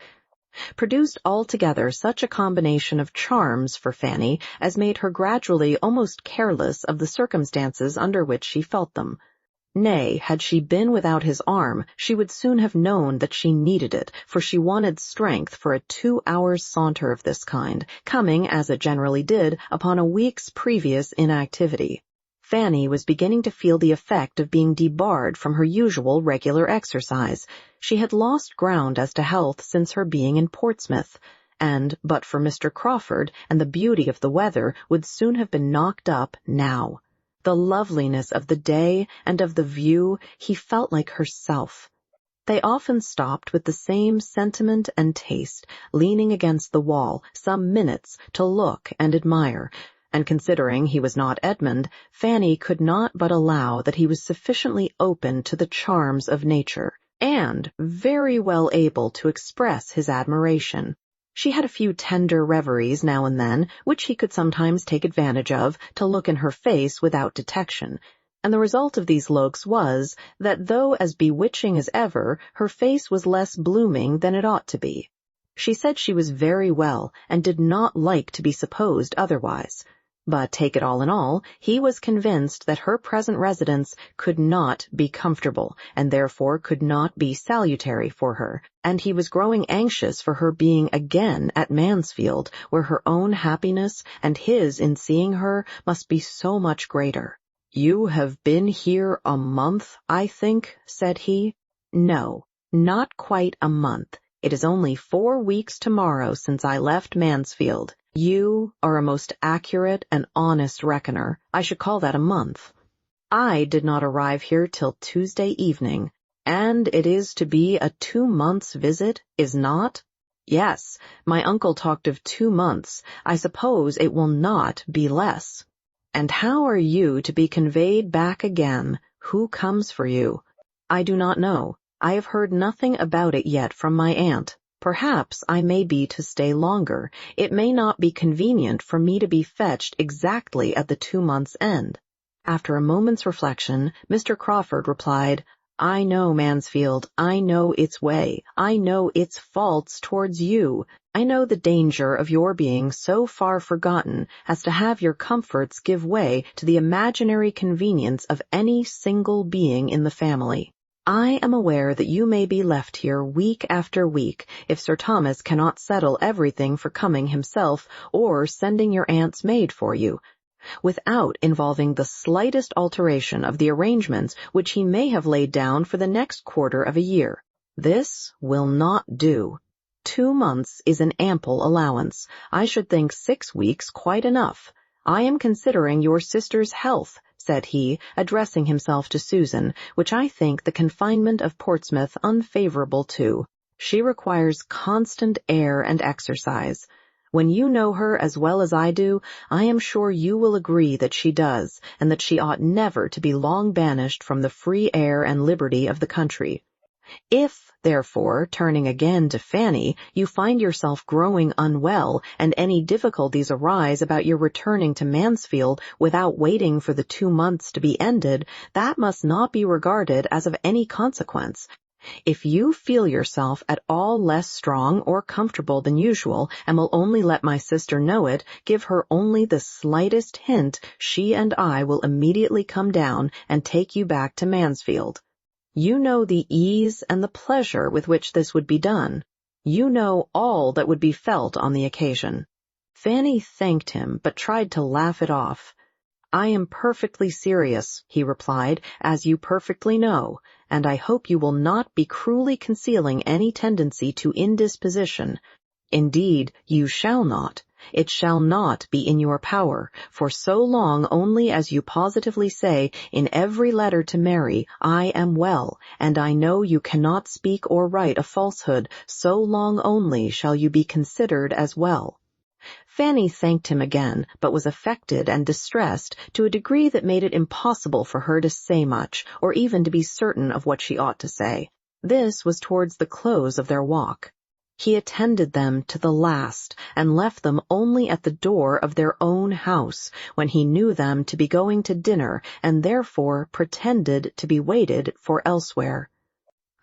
produced altogether such a combination of charms for Fanny as made her gradually almost careless of the circumstances under which she felt them. Nay, had she been without his arm, she would soon have known that she needed it, for she wanted strength for a 2-hours saunter of this kind, coming, as it generally did, upon a week's previous inactivity. Fanny was beginning to feel the effect of being debarred from her usual regular exercise. She had lost ground as to health since her being in Portsmouth, and, but for Mr. Crawford and the beauty of the weather, would soon have been knocked up now. The loveliness of the day and of the view, he felt like herself. They often stopped with the same sentiment and taste, leaning against the wall, some minutes, to look and admire, and considering he was not Edmund, Fanny could not but allow that he was sufficiently open to the charms of nature, and very well able to express his admiration. She had a few tender reveries now and then, which he could sometimes take advantage of to look in her face without detection, and the result of these looks was that though as bewitching as ever, her face was less blooming than it ought to be. She said she was very well, and did not like to be supposed otherwise. But take it all in all, he was convinced that her present residence could not be comfortable, and therefore could not be salutary for her, and he was growing anxious for her being again at Mansfield, where her own happiness and his in seeing her must be so much greater. "You have been here a month, I think," said he. "No, not quite a month. It is only 4 weeks tomorrow since I left Mansfield. You are a most accurate and honest reckoner. I should call that a month. I did not arrive here till Tuesday evening, and it is to be a 2 months' visit, is not? Yes, my uncle talked of 2 months. I suppose it will not be less. And how are you to be conveyed back again? Who comes for you? I do not know. I have heard nothing about it yet from my aunt. Perhaps I may be to stay longer. It may not be convenient for me to be fetched exactly at the 2 months' end." After a moment's reflection, Mr. Crawford replied, "I know Mansfield. I know its way. I know its faults towards you. I know the danger of your being so far forgotten as to have your comforts give way to the imaginary convenience of any single being in the family. I am aware that you may be left here week after week if Sir Thomas cannot settle everything for coming himself or sending your aunt's maid for you, without involving the slightest alteration of the arrangements which he may have laid down for the next quarter of a year. This will not do. 2 months is an ample allowance. I should think 6 weeks quite enough. I am considering your sister's health," said he, addressing himself to Susan, "which I think the confinement of Portsmouth unfavorable to. She requires constant air and exercise. When you know her as well as I do, I am sure you will agree that she does, and that she ought never to be long banished from the free air and liberty of the country. If, therefore, turning again to Fanny, you find yourself growing unwell, and any difficulties arise about your returning to Mansfield without waiting for the 2 months to be ended, that must not be regarded as of any consequence. If you feel yourself at all less strong or comfortable than usual and will only let my sister know it, give her only the slightest hint, she and I will immediately come down and take you back to Mansfield. You know the ease and the pleasure with which this would be done. You know all that would be felt on the occasion." Fanny thanked him, but tried to laugh it off. "I am perfectly serious," he replied, "as you perfectly know, and I hope you will not be cruelly concealing any tendency to indisposition. Indeed, you shall not. It shall not be in your power, for so long only as you positively say in every letter to Mary, 'I am well,' and I know you cannot speak or write a falsehood, so long only shall you be considered as well." Fanny thanked him again, but was affected and distressed to a degree that made it impossible for her to say much, or even to be certain of what she ought to say. This was towards the close of their walk. He attended them to the last, and left them only at the door of their own house, when he knew them to be going to dinner, and therefore pretended to be waited for elsewhere.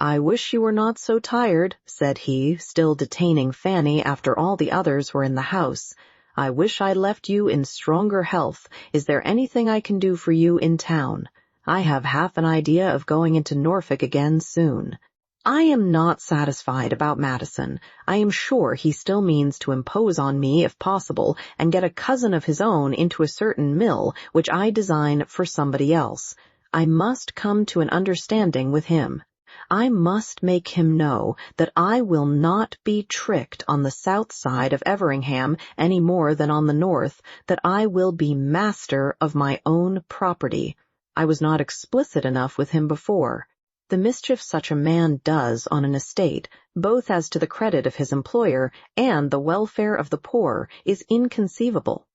"I wish you were not so tired," said he, still detaining Fanny after all the others were in the house. "I wish I left you in stronger health. Is there anything I can do for you in town? I have half an idea of going into Norfolk again soon. I am not satisfied about Madison. I am sure he still means to impose on me if possible, and get a cousin of his own into a certain mill, which I design for somebody else. I must come to an understanding with him. I must make him know that I will not be tricked on the south side of Everingham any more than on the north, that I will be master of my own property. I was not explicit enough with him before. The mischief such a man does on an estate, both as to the credit of his employer and the welfare of the poor, is inconceivable.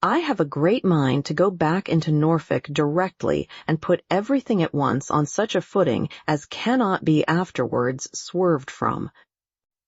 I have a great mind to go back into Norfolk directly and put everything at once on such a footing as cannot be afterwards swerved from.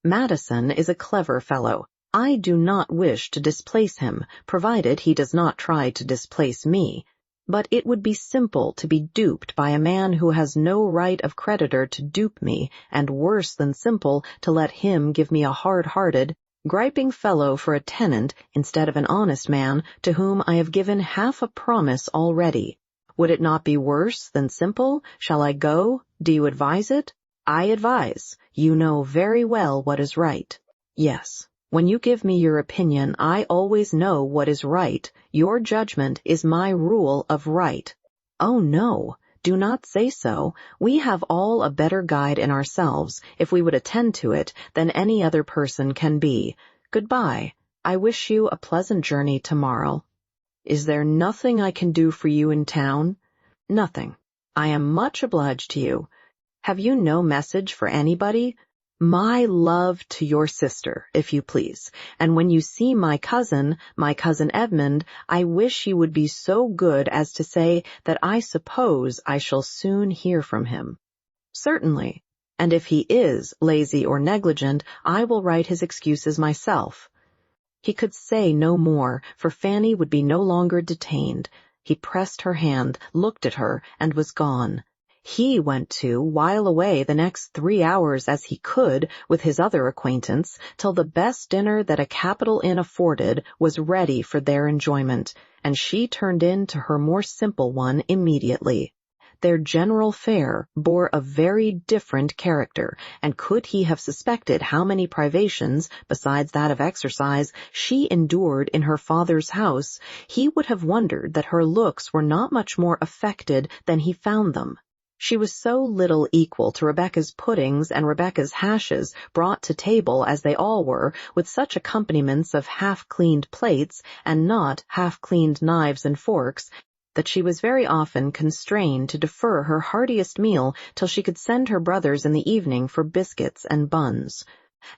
Madison is a clever fellow. I do not wish to displace him, provided he does not try to displace me. But it would be simple to be duped by a man who has no right of creditor to dupe me, and worse than simple to let him give me a hard-hearted, griping fellow for a tenant instead of an honest man to whom I have given half a promise already. Would it not be worse than simple? Shall I go? Do you advise it? I advise. You know very well what is right. Yes. When you give me your opinion, I always know what is right. Your judgment is my rule of right. Oh, no, do not say so. We have all a better guide in ourselves, if we would attend to it, than any other person can be. Goodbye. I wish you a pleasant journey tomorrow. Is there nothing I can do for you in town? Nothing. I am much obliged to you. Have you no message for anybody? My love to your sister, if you please, and when you see my cousin Edmund, I wish you would be so good as to say that I suppose I shall soon hear from him. Certainly, and if he is lazy or negligent, I will write his excuses myself. He could say no more, for Fanny would be no longer detained. He pressed her hand, looked at her, and was gone. He went to while away the next 3 hours as he could with his other acquaintance, till the best dinner that a capital inn afforded was ready for their enjoyment, and she turned in to her more simple one immediately. Their general fare bore a very different character, and could he have suspected how many privations, besides that of exercise, she endured in her father's house, he would have wondered that her looks were not much more affected than he found them. She was so little equal to Rebecca's puddings and Rebecca's hashes, brought to table as they all were, with such accompaniments of half-cleaned plates and not half-cleaned knives and forks, that she was very often constrained to defer her heartiest meal till she could send her brothers in the evening for biscuits and buns.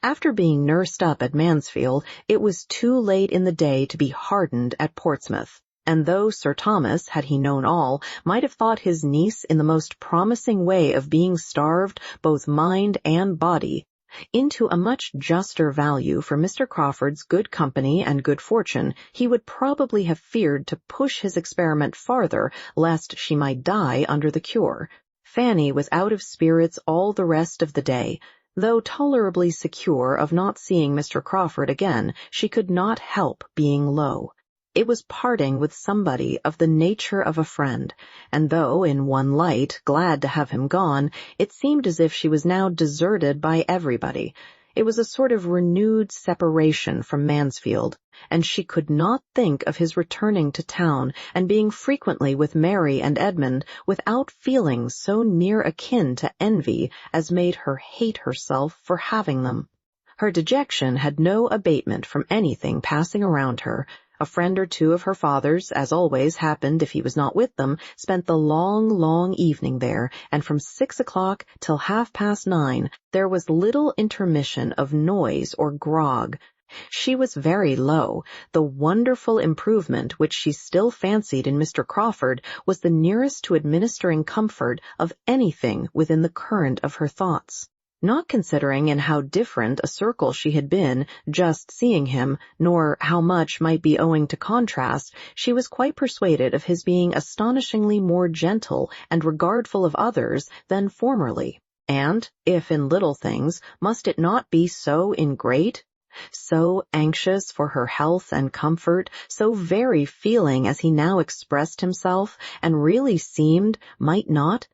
After being nursed up at Mansfield, it was too late in the day to be hardened at Portsmouth. And though Sir Thomas, had he known all, might have thought his niece in the most promising way of being starved, both mind and body, into a much juster value for Mr. Crawford's good company and good fortune, he would probably have feared to push his experiment farther, lest she might die under the cure. Fanny was out of spirits all the rest of the day. Though tolerably secure of not seeing Mr. Crawford again, she could not help being low. It was parting with somebody of the nature of a friend, and though, in one light, glad to have him gone, it seemed as if she was now deserted by everybody. It was a sort of renewed separation from Mansfield, and she could not think of his returning to town and being frequently with Mary and Edmund without feelings so near akin to envy as made her hate herself for having them. Her dejection had no abatement from anything passing around her. A friend or two of her father's, as always happened if he was not with them, spent the long evening there, and from 6 o'clock till 9:30 there was little intermission of noise or grog. She was very low. The wonderful improvement which she still fancied in Mr. Crawford was the nearest to administering comfort of anything within the current of her thoughts. Not considering in how different a circle she had been, just seeing him, nor how much might be owing to contrast, she was quite persuaded of his being astonishingly more gentle and regardful of others than formerly. And, if in little things, must it not be so in great? So anxious for her health and comfort, so very feeling as he now expressed himself, and really seemed, might not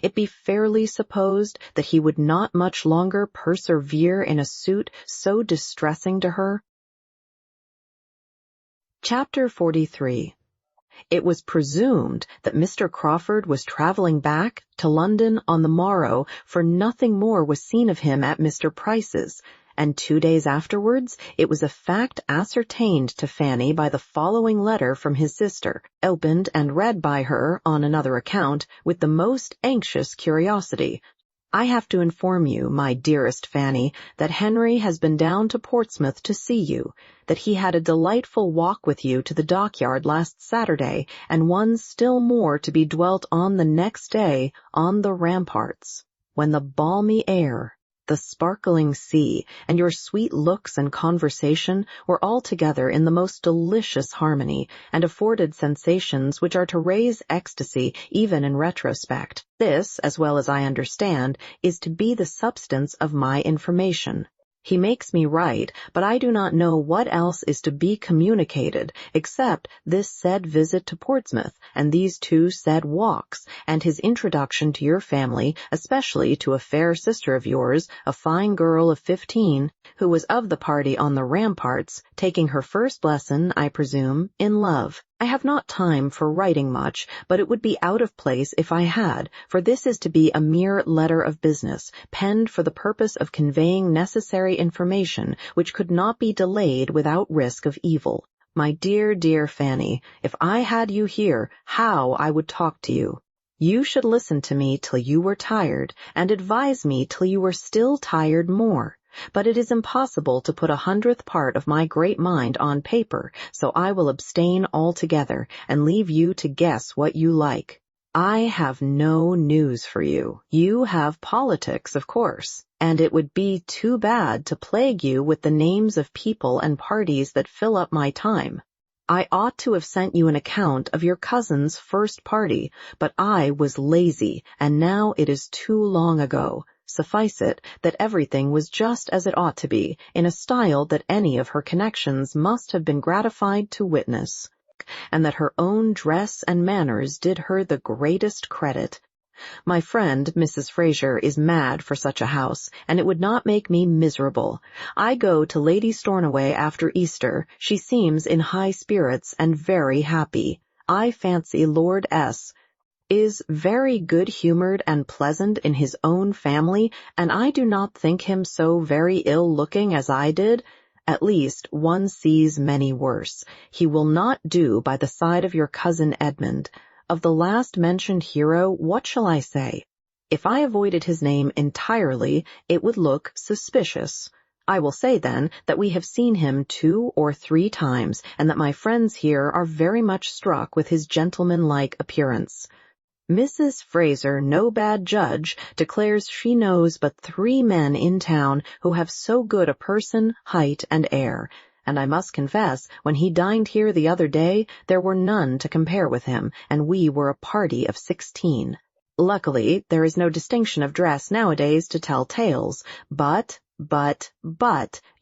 it be fairly supposed that he would not much longer persevere in a suit so distressing to her? Chapter 43. It was presumed that Mr. Crawford was traveling back to London on the morrow, for nothing more was seen of him at Mr. Price's, and 2 days afterwards it was a fact ascertained to Fanny by the following letter from his sister, opened and read by her, on another account, with the most anxious curiosity. I have to inform you, my dearest Fanny, that Henry has been down to Portsmouth to see you, that he had a delightful walk with you to the dockyard last Saturday, and one still more to be dwelt on the next day on the ramparts, when the balmy air, the sparkling sea, and your sweet looks and conversation were altogether in the most delicious harmony, and afforded sensations which are to raise ecstasy even in retrospect. This, as well as I understand, is to be the substance of my information. He makes me write, but I do not know what else is to be communicated, except this said visit to Portsmouth, and these 2 said walks, and his introduction to your family, especially to a fair sister of yours, a fine girl of 15, who was of the party on the ramparts, taking her first lesson, I presume, in love. I have not time for writing much, but it would be out of place if I had, for this is to be a mere letter of business, penned for the purpose of conveying necessary information, which could not be delayed without risk of evil. My dear Fanny, if I had you here, how I would talk to you! You should listen to me till you were tired, and advise me till you were still tired more. But it is impossible to put 100th part of my great mind on paper, so I will abstain altogether, and leave you to guess what you like. I have no news for you. You have politics, of course, and it would be too bad to plague you with the names of people and parties that fill up my time. I ought to have sent you an account of your cousin's first party, but I was lazy, and now it is too long ago. Suffice it that everything was just as it ought to be, in a style that any of her connections must have been gratified to witness, and that her own dress and manners did her the greatest credit. My friend, Mrs. Fraser, is mad for such a house, and it would not make me miserable. I go to Lady Stornoway after Easter. She seems in high spirits and very happy. I fancy Lord S. is very good-humored and pleasant in his own family, and I do not think him so very ill-looking as I did. At least, one sees many worse. He will not do by the side of your cousin Edmund. Of the last-mentioned hero, what shall I say? If I avoided his name entirely, it would look suspicious. I will say, then, that we have seen him 2 or 3 times, and that my friends here are very much struck with his gentleman-like appearance. Mrs. Fraser, no bad judge, declares she knows but 3 men in town who have so good a person, height, and air, and I must confess, when he dined here the other day, there were none to compare with him, and we were a party of 16. Luckily, there is no distinction of dress nowadays to tell tales, but,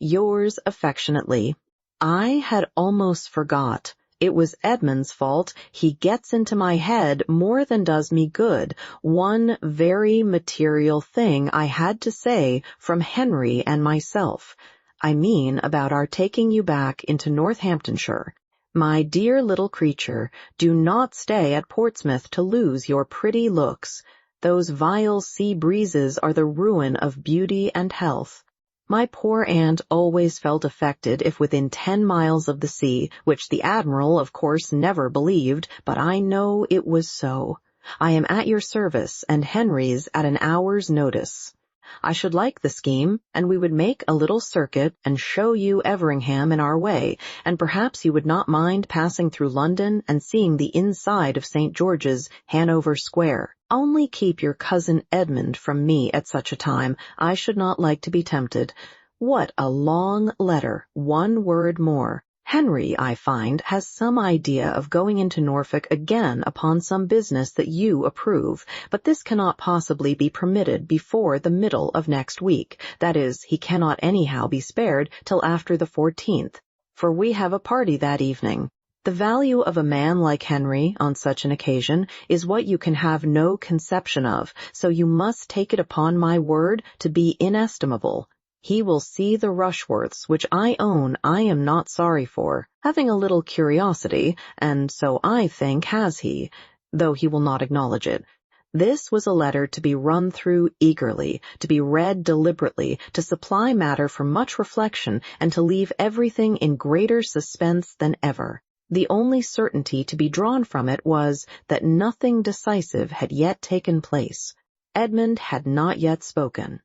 yours affectionately. I had almost forgot. It was Edmund's fault. He gets into my head more than does me good. One very material thing I had to say from Henry and myself. I mean about our taking you back into Northamptonshire. My dear little creature, do not stay at Portsmouth to lose your pretty looks. Those vile sea breezes are the ruin of beauty and health. My poor aunt always felt affected if within 10 miles of the sea, which the Admiral, of course, never believed, but I know it was so. I am at your service, and Henry's at an hour's notice. I should like the scheme, and we would make a little circuit and show you Everingham in our way, and perhaps you would not mind passing through London and seeing the inside of St. George's, Hanover Square. Only keep your cousin Edmund from me at such a time. I should not like to be tempted. What a long letter, one word more. Henry, I find, has some idea of going into Norfolk again upon some business that you approve, but this cannot possibly be permitted before the middle of next week. That is, he cannot anyhow be spared till after the 14th, for we have a party that evening. The value of a man like Henry on such an occasion is what you can have no conception of, so you must take it upon my word to be inestimable. He will see the Rushworths, which I own I am not sorry for, having a little curiosity, and so I think has he, though he will not acknowledge it. This was a letter to be run through eagerly, to be read deliberately, to supply matter for much reflection, and to leave everything in greater suspense than ever. The only certainty to be drawn from it was that nothing decisive had yet taken place. Edmund had not yet spoken.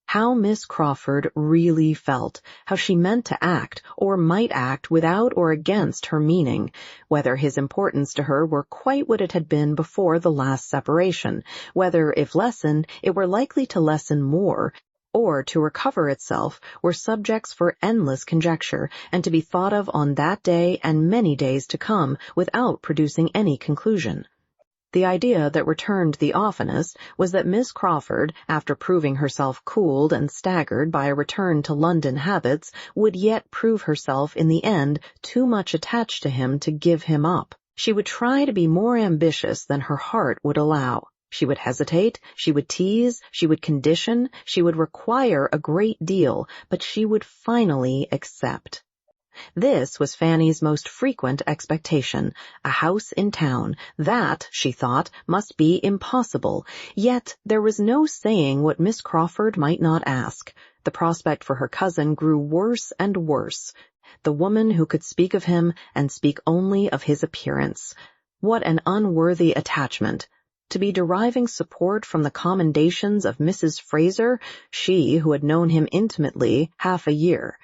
How Miss Crawford really felt, how she meant to act, or might act without or against her meaning, whether his importance to her were quite what it had been before the last separation, whether, if lessened, it were likely to lessen more, or to recover itself, were subjects for endless conjecture, and to be thought of on that day and many days to come, without producing any conclusion. The idea that returned the oftenest was that Miss Crawford, after proving herself cooled and staggered by a return to London habits, would yet prove herself in the end too much attached to him to give him up. She would try to be more ambitious than her heart would allow. She would hesitate, she would tease, she would condition, she would require a great deal, but she would finally accept. This was Fanny's most frequent expectation, a house in town. That, she thought, must be impossible. Yet there was no saying what Miss Crawford might not ask. The prospect for her cousin grew worse and worse. The woman who could speak of him, and speak only of his appearance. What an unworthy attachment! To be deriving support from the commendations of Mrs. Fraser, she who had known him intimately half a year.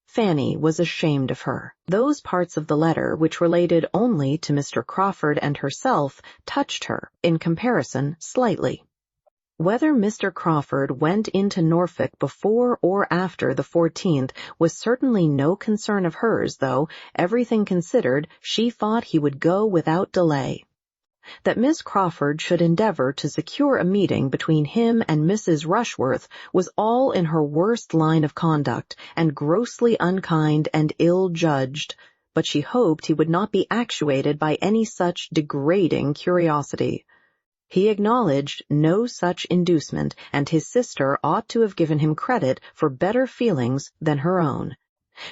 Fanny was ashamed of her. Those parts of the letter which related only to Mr. Crawford and herself touched her, in comparison, slightly. Whether Mr. Crawford went into Norfolk before or after the 14th was certainly no concern of hers, though, everything considered, she thought he would go without delay. That Miss Crawford should endeavor to secure a meeting between him and Mrs. Rushworth was all in her worst line of conduct, and grossly unkind and ill-judged, but she hoped he would not be actuated by any such degrading curiosity. He acknowledged no such inducement, and his sister ought to have given him credit for better feelings than her own.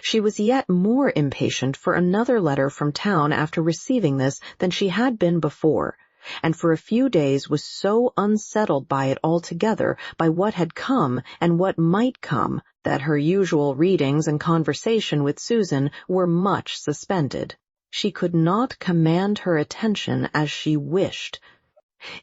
She was yet more impatient for another letter from town after receiving this than she had been before, and for a few days was so unsettled by it altogether, by what had come and what might come, that her usual readings and conversation with Susan were much suspended. She could not command her attention as she wished.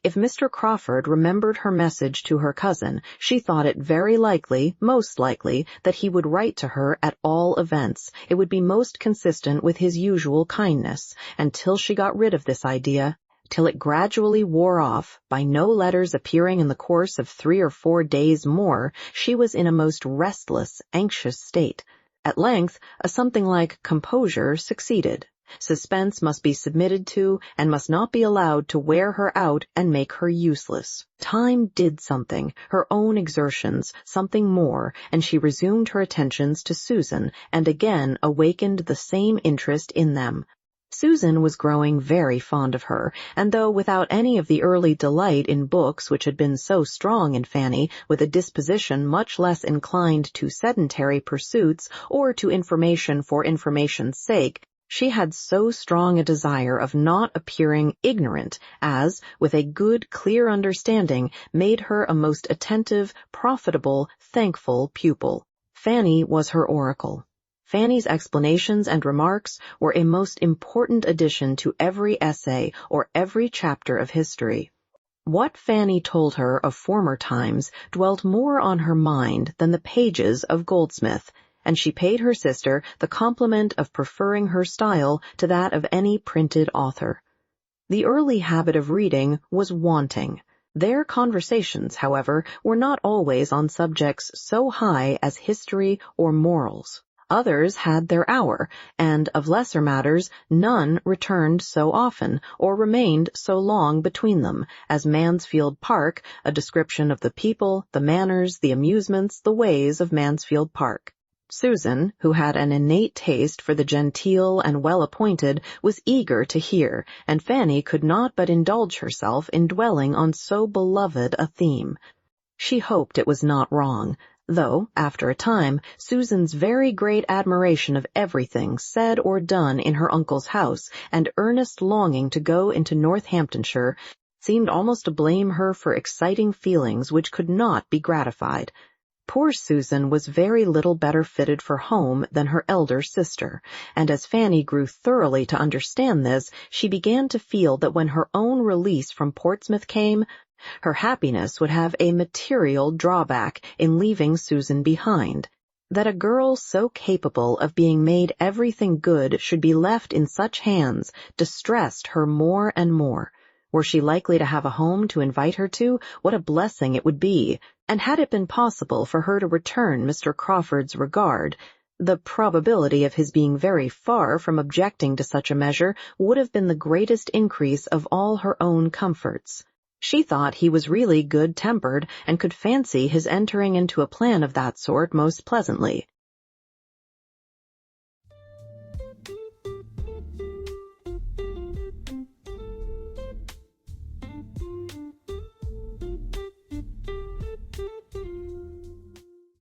If Mr. Crawford remembered her message to her cousin, she thought it very likely, most likely, that he would write to her at all events. It would be most consistent with his usual kindness, and till she got rid of this idea, till it gradually wore off, by no letters appearing in the course of 3 or 4 days more, she was in a most restless, anxious state. At length, a something like composure succeeded. Suspense must be submitted to and must not be allowed to wear her out and make her useless. Time did something, her own exertions, something more, and she resumed her attentions to Susan and again awakened the same interest in them. Susan was growing very fond of her, and though without any of the early delight in books which had been so strong in Fanny, with a disposition much less inclined to sedentary pursuits or to information for information's sake, she had so strong a desire of not appearing ignorant as, with a good, clear understanding, made her a most attentive, profitable, thankful pupil. Fanny was her oracle. Fanny's explanations and remarks were a most important addition to every essay or every chapter of history. What Fanny told her of former times dwelt more on her mind than the pages of Goldsmith, and she paid her sister the compliment of preferring her style to that of any printed author. The early habit of reading was wanting. Their conversations, however, were not always on subjects so high as history or morals. Others had their hour, and of lesser matters none returned so often or remained so long between them as Mansfield Park, a description of the people, the manners, the amusements, the ways of Mansfield Park. Susan, who had an innate taste for the genteel and well-appointed, was eager to hear, and Fanny could not but indulge herself in dwelling on so beloved a theme. She hoped it was not wrong, though, after a time, Susan's very great admiration of everything said or done in her uncle's house, and earnest longing to go into Northamptonshire, seemed almost to blame her for exciting feelings which could not be gratified. Poor Susan was very little better fitted for home than her elder sister, and as Fanny grew thoroughly to understand this, she began to feel that when her own release from Portsmouth came, her happiness would have a material drawback in leaving Susan behind. That a girl so capable of being made everything good should be left in such hands distressed her more and more. Were she likely to have a home to invite her to, what a blessing it would be, and had it been possible for her to return Mr. Crawford's regard, the probability of his being very far from objecting to such a measure would have been the greatest increase of all her own comforts. She thought he was really good-tempered, and could fancy his entering into a plan of that sort most pleasantly.